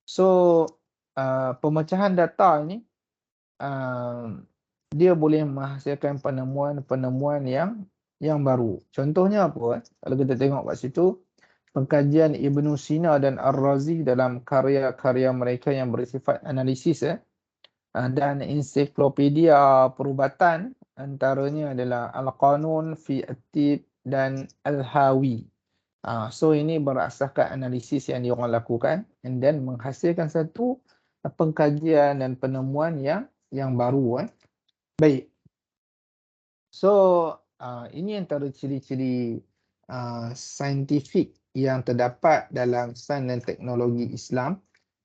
So pemecahan data ini dia boleh menghasilkan penemuan-penemuan yang baru. Contohnya apa? Kalau kita tengok kat situ, pengkajian Ibnu Sina dan Ar-Razi dalam karya-karya mereka yang bersifat analisis dan ensiklopedia perubatan antaranya adalah Al-Qanun fi At-Tib dan Al-Hawi. So ini berasaskan analisis yang diorang lakukan and then menghasilkan satu pengkajian dan penemuan yang baru. Baik. So ini antara ciri-ciri saintifik yang terdapat dalam sains dan teknologi Islam.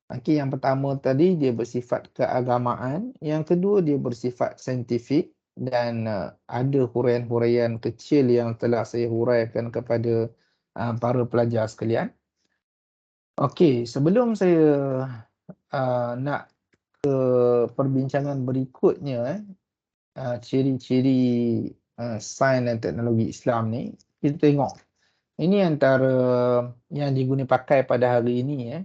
Okay, yang pertama tadi dia bersifat keagamaan, yang kedua dia bersifat saintifik dan ada huraian-huraian kecil yang telah saya huraikan kepada para pelajar sekalian. Okey, sebelum saya nak ke perbincangan berikutnya ciri-ciri sains dan teknologi Islam ni, kita tengok ini antara yang diguna pakai pada hari ini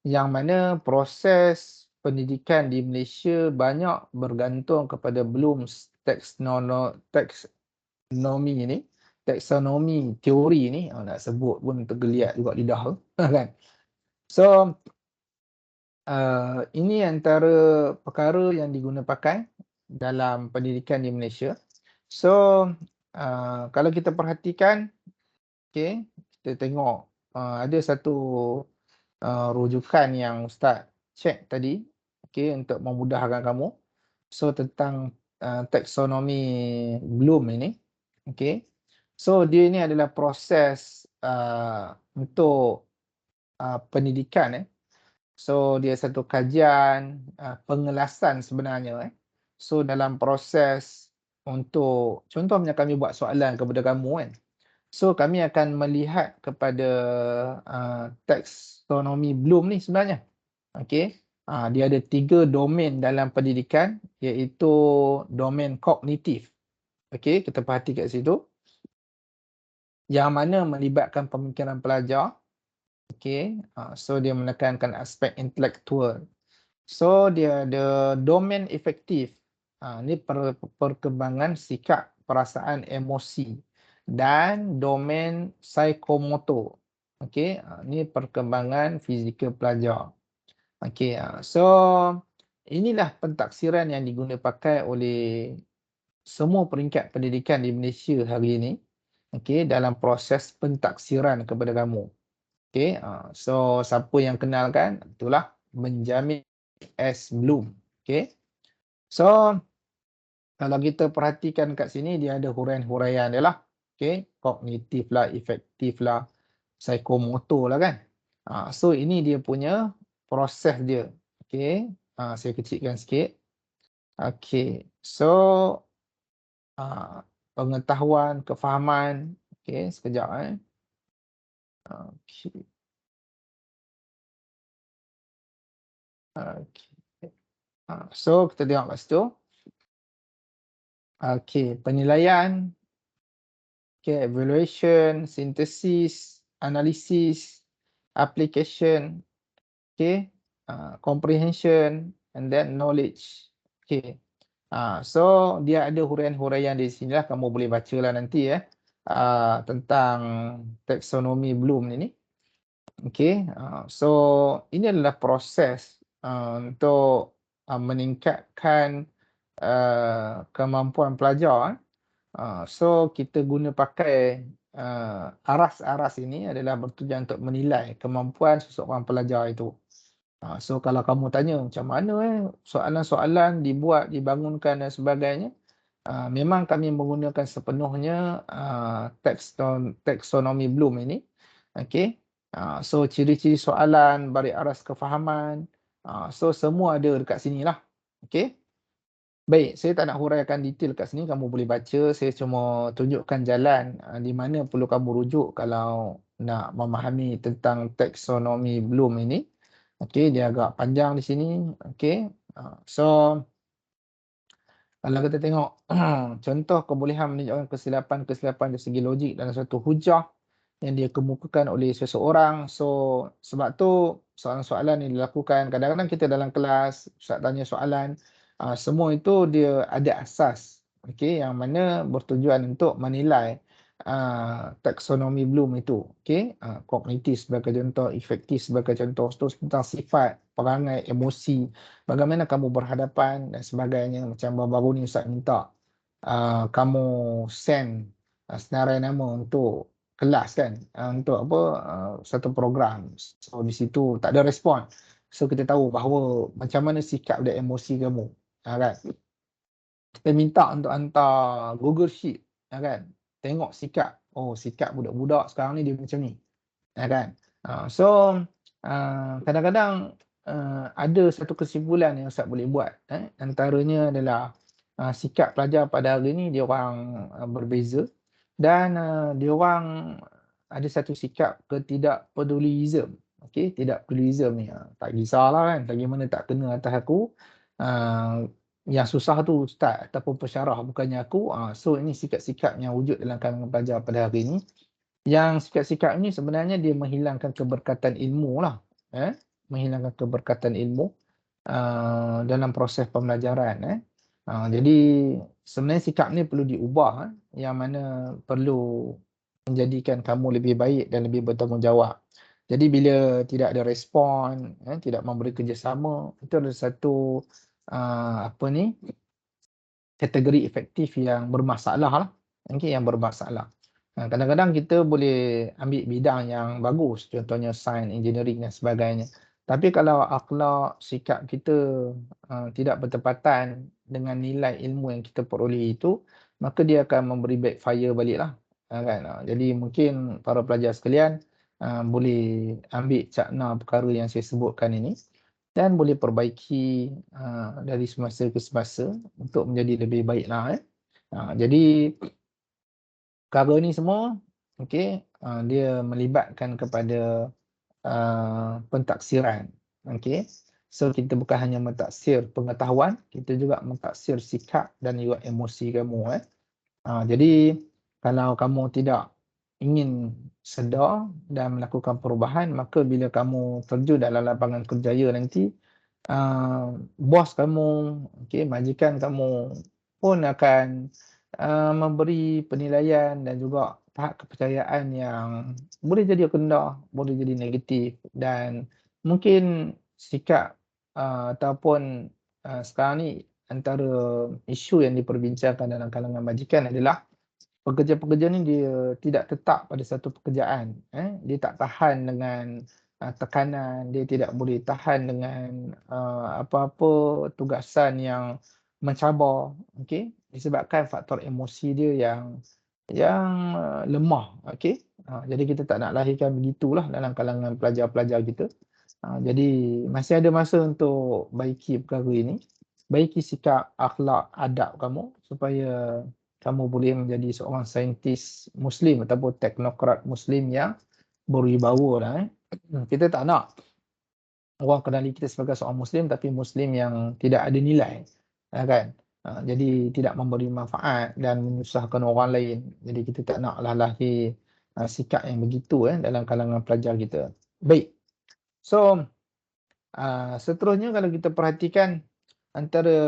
yang mana proses pendidikan di Malaysia banyak bergantung kepada Bloom's taksonomi teori ni. Nak sebut pun tergeliat juga lidah tu kan. So ini antara perkara yang diguna pakai dalam pendidikan di Malaysia. So kalau kita perhatikan, okay, kita tengok ada satu rujukan yang Ustaz cek tadi, okay, untuk memudahkan kamu. So tentang taksonomi Bloom ini, okay. So dia ini adalah proses untuk pendidikan. So dia satu kajian pengelasan sebenarnya. So dalam proses untuk contohnya kami buat soalan kepada kamu kan. So kami akan melihat kepada taksonomi Bloom ni sebenarnya. Okey. Dia ada 3 domain dalam pendidikan iaitu domain kognitif. Okey, kita perhati kat situ. Yang mana melibatkan pemikiran pelajar. Okey. So dia menekankan aspek intelektual. So dia ada domain efektif. Ni perkembangan sikap, perasaan, emosi. Dan domain psikomotor. Okey, ni perkembangan fizikal pelajar. Okey, so inilah pentaksiran yang diguna pakai oleh semua peringkat pendidikan di Malaysia hari ini. Okey, dalam proses pentaksiran kepada kamu. Okey, so siapa yang kenal kan, itulah Benjamin S. Bloom. Okey. So kalau kita perhatikan kat sini dia ada huraian-huraian dia lah. Okey, kognitif lah, efektif lah, psikomotor lah kan. So ini dia punya proses dia. Okey, saya kecilkan sikit. Okey, so pengetahuan, kefahaman. Okey, sekejap Okey. Okey. So kita tengok kat situ. Okey, penilaian, okay, evaluation, synthesis, analysis, application, okay, comprehension, and then knowledge. Okay. So dia ada huraian-huraian di sini lah, kamu boleh bacalah nanti tentang taksonomi Bloom ini. Okay, so ini adalah proses untuk meningkatkan kemampuan pelajar. So kita guna pakai aras-aras ini adalah bertujuan untuk menilai kemampuan seseorang pelajar itu. So kalau kamu tanya macam mana soalan-soalan dibuat, dibangunkan dan sebagainya, memang kami menggunakan sepenuhnya taksonomi Bloom ini. Okey. So ciri-ciri soalan, baris aras kefahaman, so semua ada dekat sini lah. Okey. Baik, saya tak nak huraikan detail kat sini, kamu boleh baca. Saya cuma tunjukkan jalan di mana perlu kamu rujuk kalau nak memahami tentang taksonomi Bloom ini. Okey, dia agak panjang di sini. Okey. So kalau kita tengok contoh kebolehan menunjukkan kesilapan dari segi logik dalam satu hujah yang dia kemukakan oleh seseorang. So sebab tu soalan-soalan yang dilakukan, kadang-kadang kita dalam kelas ustaz tanya soalan, semua itu dia ada asas, okey, yang mana bertujuan untuk menilai taksonomi Bloom itu, okey. Kognitif sebagai contoh, efektif sebagai contoh, terus tentang sifat, perangai, emosi, bagaimana kamu berhadapan dan sebagainya. Macam baru-baru ni ustaz minta kamu send senarai nama untuk kelas kan, untuk apa, satu program. So di situ tak ada respon. So kita tahu bahawa macam mana sikap dan emosi kamu, kan. Kita minta untuk hantar Google Sheet, kan. Tengok sikap, oh sikap budak-budak sekarang ni dia macam ni, kan. So kadang-kadang ada satu kesimpulan yang Ustaz boleh buat, antaranya adalah sikap pelajar pada hari ni dia orang berbeza, dan dia orang ada satu sikap ketidakpeduliism. Okey, tidak peduliism ni tak kisahlah kan, bagaimana tak kena atas aku, yang susah tu ustaz ataupun pensyarah bukannya aku. So ini sikap-sikap yang wujud dalam kalangan pelajar pada hari ini, yang sikap-sikap ini sebenarnya dia menghilangkan keberkatan ilmu lah, menghilangkan keberkatan ilmu dalam proses pembelajaran. Jadi sebenarnya sikap ni perlu diubah, yang mana perlu menjadikan kamu lebih baik dan lebih bertanggungjawab. Jadi bila tidak ada respon, tidak memberi kerjasama, itu adalah satu kategori efektif yang bermasalah lah. Okay, yang bermasalah. Kadang-kadang kita boleh ambil bidang yang bagus, contohnya sains, engineering dan sebagainya. Tapi kalau akhlak, sikap kita tidak bertepatan dengan nilai ilmu yang kita peroleh itu, maka dia akan memberi backfire balik lah. Kan? Jadi mungkin para pelajar sekalian boleh ambil cakna perkara yang saya sebutkan ini dan boleh perbaiki dari semasa ke semasa untuk menjadi lebih baiklah. Jadi perkara ni semua okey, dia melibatkan kepada pentaksiran. Okey. So kita bukan hanya mentaksir pengetahuan, kita juga mentaksir sikap dan juga emosi kamu. Jadi kalau kamu tidak ingin sedar dan melakukan perubahan, maka bila kamu terjun dalam lapangan kerjaya nanti, bos kamu, okey, majikan kamu pun akan memberi penilaian dan juga tahap kepercayaan yang boleh jadi rendah, boleh jadi negatif, dan mungkin sikap ataupun sekarang ni antara isu yang diperbincangkan dalam kalangan majikan adalah pekerja-pekerja ni dia tidak tetap pada satu pekerjaan. Dia tak tahan dengan tekanan, dia tidak boleh tahan dengan apa-apa tugasan yang mencabar, okey, disebabkan faktor emosi dia yang lemah, okey. Jadi kita tak nak lahirkan begitulah dalam kalangan pelajar-pelajar kita. Jadi masih ada masa untuk baiki perkara ini, baiki sikap, akhlak, adab kamu supaya kamu boleh menjadi seorang saintis Muslim ataupun teknokrat Muslim yang berwibawa lah. Kita tak nak orang kenali kita sebagai seorang Muslim tapi Muslim yang tidak ada nilai, kan? Jadi tidak memberi manfaat dan menyusahkan orang lain. Jadi kita tak naklah lahir sikap yang begitu dalam kalangan pelajar kita. Baik. So, seterusnya kalau kita perhatikan antara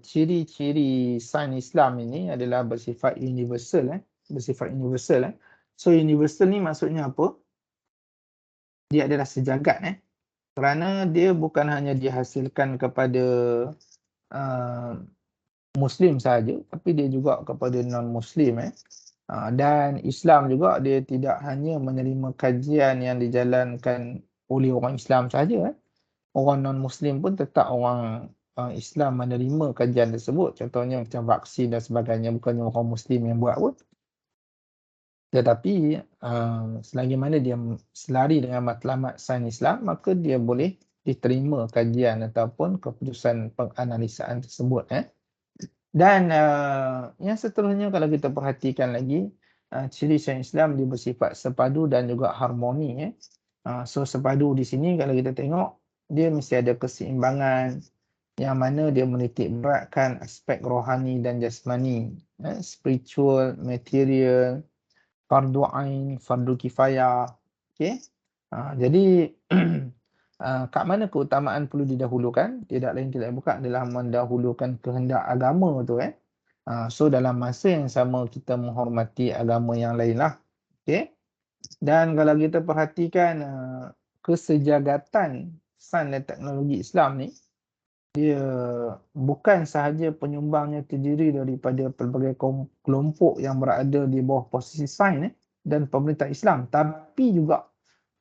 ciri-ciri sains Islam ini adalah bersifat universal. Bersifat universal. So, universal ni maksudnya apa? Dia adalah sejagat. Kerana dia bukan hanya dihasilkan kepada Muslim sahaja, tapi dia juga kepada non-Muslim. Dan Islam juga dia tidak hanya menerima kajian yang dijalankan oleh orang Islam sahaja. Orang non-Muslim pun tetap orang Islam menerima kajian tersebut. Contohnya macam vaksin dan sebagainya, bukannya orang Muslim yang buat pun. Tetapi selagi mana dia selari dengan matlamat sains Islam, maka dia boleh diterima kajian ataupun keputusan penganalisaan tersebut. Dan yang seterusnya kalau kita perhatikan lagi, ciri sains Islam dia bersifat sepadu dan juga harmoni. So sepadu di sini kalau kita tengok, dia mesti ada keseimbangan yang mana dia menitik beratkan aspek rohani dan jasmani, spiritual, material, fardu ain, fardu kifayah. Okey. Jadi kat mana keutamaan perlu didahulukan? Tidak lain tidak bukan adalah mendahulukan kehendak agama tu. So dalam masa yang sama kita menghormati agama yang lain lah. Okey. Dan kalau kita perhatikan kesejagatan sains dan teknologi Islam ni, dia bukan sahaja penyumbangnya terdiri daripada pelbagai kelompok yang berada di bawah posisi sains dan pemerintah Islam, tapi juga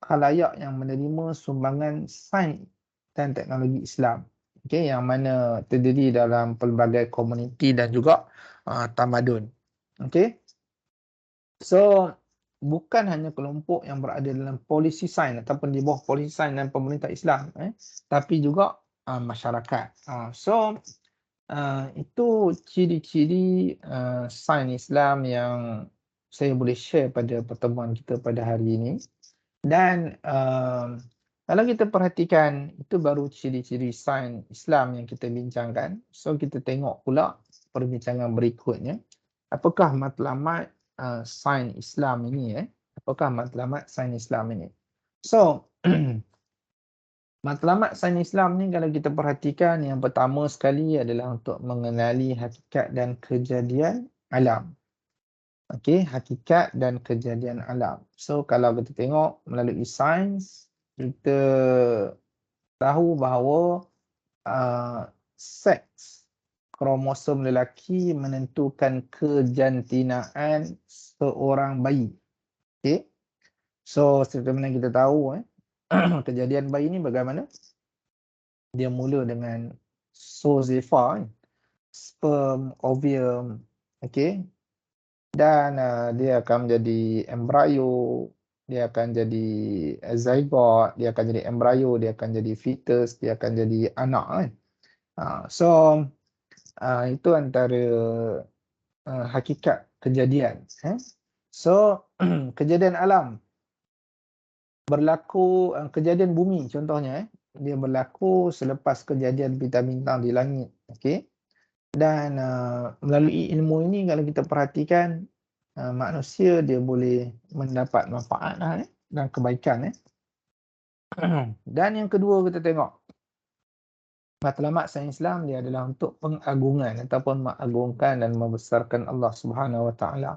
khalayak yang menerima sumbangan sains dan teknologi Islam. Okey, yang mana terdiri dalam pelbagai komuniti dan juga tamadun. Okey. So bukan hanya kelompok yang berada dalam polisi sains ataupun di bawah polisi sains dan pemerintah Islam, tapi juga masyarakat. So itu ciri-ciri sains Islam yang saya boleh share pada pertemuan kita pada hari ini. Dan kalau kita perhatikan, itu baru ciri-ciri sains Islam yang kita bincangkan. So kita tengok pula perbincangan berikutnya. Apakah matlamat sains Islam ini? Apakah matlamat sains Islam ini? So matlamat sains Islam ni kalau kita perhatikan, yang pertama sekali adalah untuk mengenali hakikat dan kejadian alam. Okey, hakikat dan kejadian alam. So kalau kita tengok melalui sains, kita tahu bahawa seks kromosom lelaki menentukan kejantinaan seorang bayi. Okey. So seperti mana kita tahu kejadian bayi ni bagaimana? Dia mula dengan zoosphere, sperm, ovum, okey. Dan dia akan menjadi embrio, dia akan jadi zygote, dia akan jadi embrio, dia akan jadi fetus, dia akan jadi anak. So itu antara hakikat kejadian. So kejadian alam berlaku, kejadian bumi contohnya, dia berlaku selepas kejadian bintang-bintang di langit. Okey. Dan melalui ilmu ini kalau kita perhatikan, manusia dia boleh mendapat manfaat dan kebaikan. Dan yang kedua kita tengok, matlamat sains Islam dia adalah untuk pengagungan ataupun mengagungkan dan membesarkan Allah Subhanahu Wa Taala.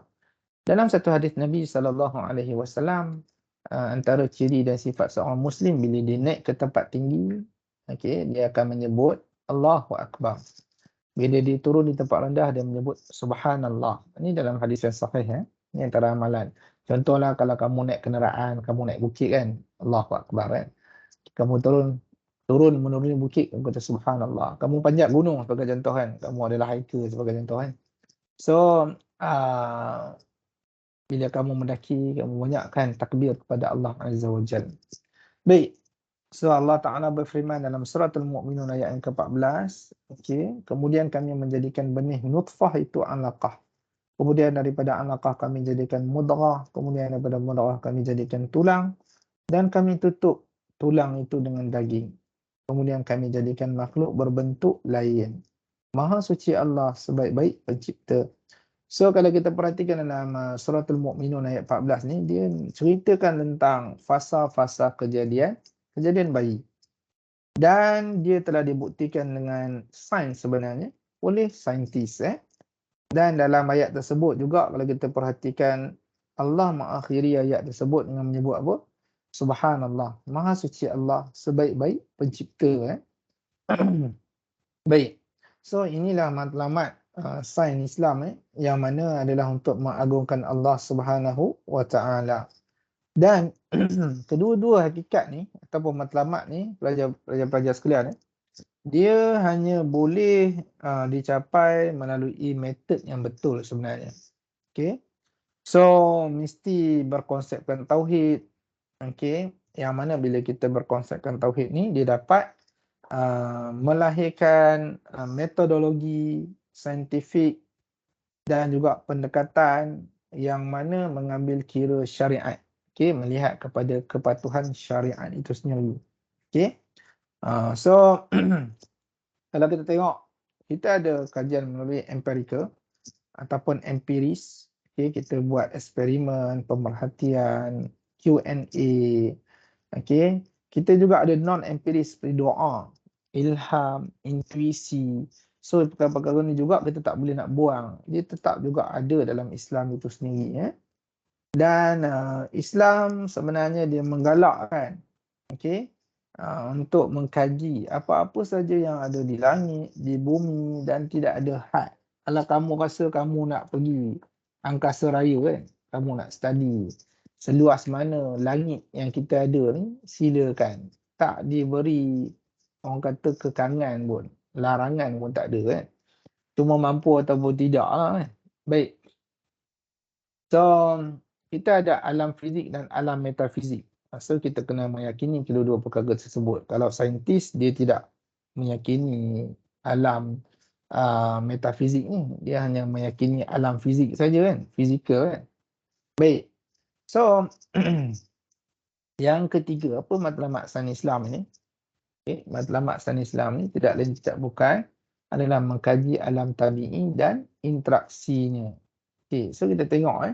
Dalam satu hadis Nabi SAW, antara ciri dan sifat seorang Muslim bila dia naik ke tempat tinggi, dia akan menyebut Allahu Akbar. Bila dia turun di tempat rendah, dia menyebut Subhanallah. Ini dalam hadis yang sahih. Ini antara amalan. Contohlah kalau kamu naik kenderaan, kamu naik bukit kan, Allahu Akbar. Kamu turun menuruni bukit, kamu kata Subhanallah. Kamu panjat gunung sebagai contoh kan, kamu adalah hiker sebagai contoh kan. So bila kamu mendaki, kamu banyakkan takbir kepada Allah Azza wa Jalla. Baik. So Allah Ta'ala berfirman dalam suratul Mu'minun ayat yang ke-14. Kemudian kami menjadikan benih nutfah itu alaqah. Kemudian daripada alaqah kami jadikan mudghah. Kemudian daripada mudghah kami jadikan tulang. Dan kami tutup tulang itu dengan daging. Kemudian kami jadikan makhluk berbentuk lain. Maha suci Allah sebaik-baik pencipta. So kalau kita perhatikan dalam Suratul Mukminun ayat 14 ni, dia ceritakan tentang fasa-fasa kejadian bayi. Dan dia telah dibuktikan dengan sains sebenarnya oleh saintis. Dan dalam ayat tersebut juga kalau kita perhatikan, Allah mengakhiri ayat tersebut dengan menyebut apa? Subhanallah, Maha Suci Allah, sebaik-baik pencipta. Baik. So inilah matlamat sains Islam yang mana adalah untuk mengagungkan Allah Subhanahu wa taala. Dan kedua-dua hakikat ni ataupun matlamat ni, pelajar-pelajar sekalian, dia hanya boleh dicapai melalui metod yang betul sebenarnya. Okey. So mesti berkonsepkan tauhid. Okey, yang mana bila kita berkonsepkan tauhid ni, dia dapat melahirkan metodologi saintifik dan juga pendekatan yang mana mengambil kira syariat. Okey, melihat kepada kepatuhan syariat itu sendiri. Okey. So kalau kita tengok, kita ada kajian melalui empirical ataupun empiris. Okay, kita buat eksperimen, pemerhatian, Q&A. Okay. Kita juga ada non-empiris seperti doa, ilham, intuisi. So perkara-perkara ni juga kita tak boleh nak buang. Dia tetap juga ada dalam Islam itu sendiri. Dan Islam sebenarnya dia menggalakkan, okay, untuk mengkaji apa-apa saja yang ada di langit, di bumi dan tidak ada had. Kalau kamu rasa kamu nak pergi angkasa raya kan, kamu nak study seluas mana langit yang kita ada ni, silakan. Tak diberi orang kata kekangan pun, larangan pun tak ada kan. Cuma mampu ataupun tidak lah kan. Baik. So kita ada alam fizik dan alam metafizik. So kita kena meyakini kedua-dua perkara tersebut. Kalau saintis dia tidak meyakini alam metafizik ni, dia hanya meyakini alam fizik saja kan, fizikal kan. Baik. So yang ketiga, apa matlamat sains Islam ni? Okay, matlamat sains Islam ni tidak lain tidak bukan adalah mengkaji alam tabi'i dan interaksinya. Okay, so kita tengok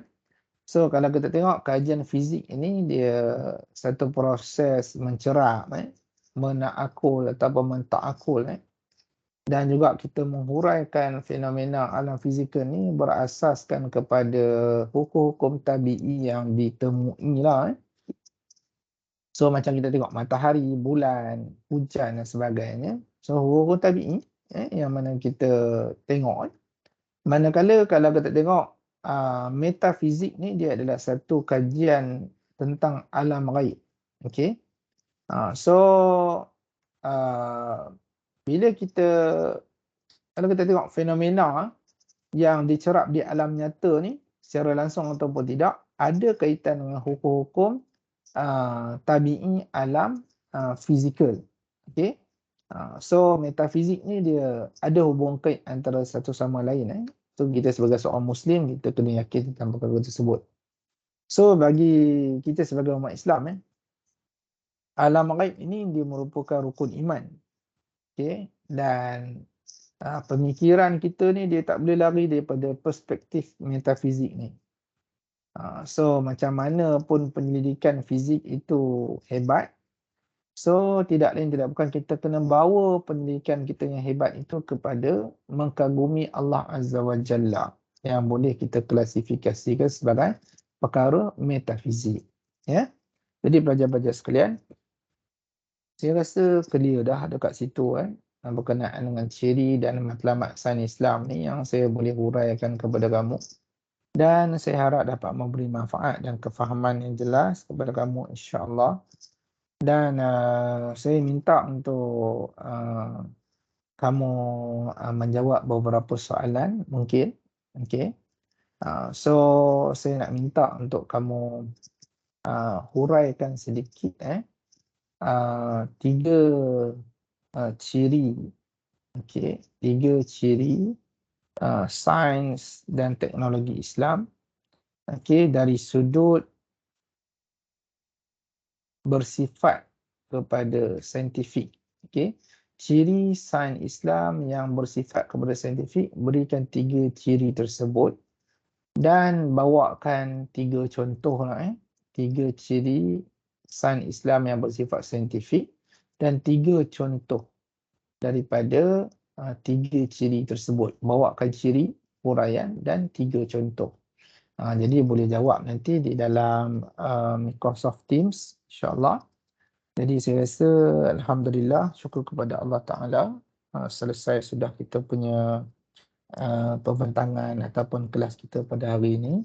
So kalau kita tengok kajian fizik ini, dia satu proses mencerap, menakul ataupun mentakul. Dan juga kita menghuraikan fenomena alam fizikal ni berasaskan kepada hukum-hukum tabi'i yang ditemui lah. So macam kita tengok matahari, bulan, hujan dan sebagainya. So hukum tabi'i yang mana kita tengok. Manakala kalau kita tengok metafizik ni, dia adalah satu kajian tentang alam ghaib. Okey. So bila kita kalau kita tengok fenomena yang dicerap di alam nyata ni secara langsung ataupun tidak, ada kaitan dengan hukum-hukum tabi'i alam fizikal. Okey. So metafizik ni dia ada hubung kait antara satu sama lain. So kita sebagai seorang Muslim, kita kena yakin tentang perkara tersebut. So bagi kita sebagai umat Islam, alam ghaib ini dia merupakan rukun iman. Okay? Dan pemikiran kita ni dia tak boleh lari daripada perspektif metafizik ni. So macam mana pun penyelidikan fizik itu hebat, so tidak lain tidak bukan kita kena bawa penyelidikan kita yang hebat itu kepada mengkagumi Allah Azza wa Jalla, yang boleh kita klasifikasikan sebagai perkara metafizik. Jadi pelajar-pelajar sekalian, saya rasa clear dah dekat situ berkenaan dengan ciri dan matlamat sains Islam ni yang saya boleh huraikan kepada kamu. Dan saya harap dapat memberi manfaat dan kefahaman yang jelas kepada kamu, insya-Allah. Dan saya minta untuk kamu menjawab beberapa soalan mungkin. Okey. So saya nak minta untuk kamu huraikan sedikit 3 ciri. Okey, 3 ciri sains dan teknologi Islam. Okey, dari sudut bersifat kepada saintifik. Okey. Ciri sains Islam yang bersifat kepada saintifik, berikan 3 ciri tersebut dan bawakan 3 contoh lah 3 ciri sains Islam yang bersifat saintifik dan 3 contoh daripada 3 ciri tersebut. Bawakan ciri, huraian dan 3 contoh. Jadi boleh jawab nanti di dalam Microsoft Teams, insya-Allah. Jadi saya rasa alhamdulillah, syukur kepada Allah Taala, selesai sudah kita punya pembentangan ataupun kelas kita pada hari ini.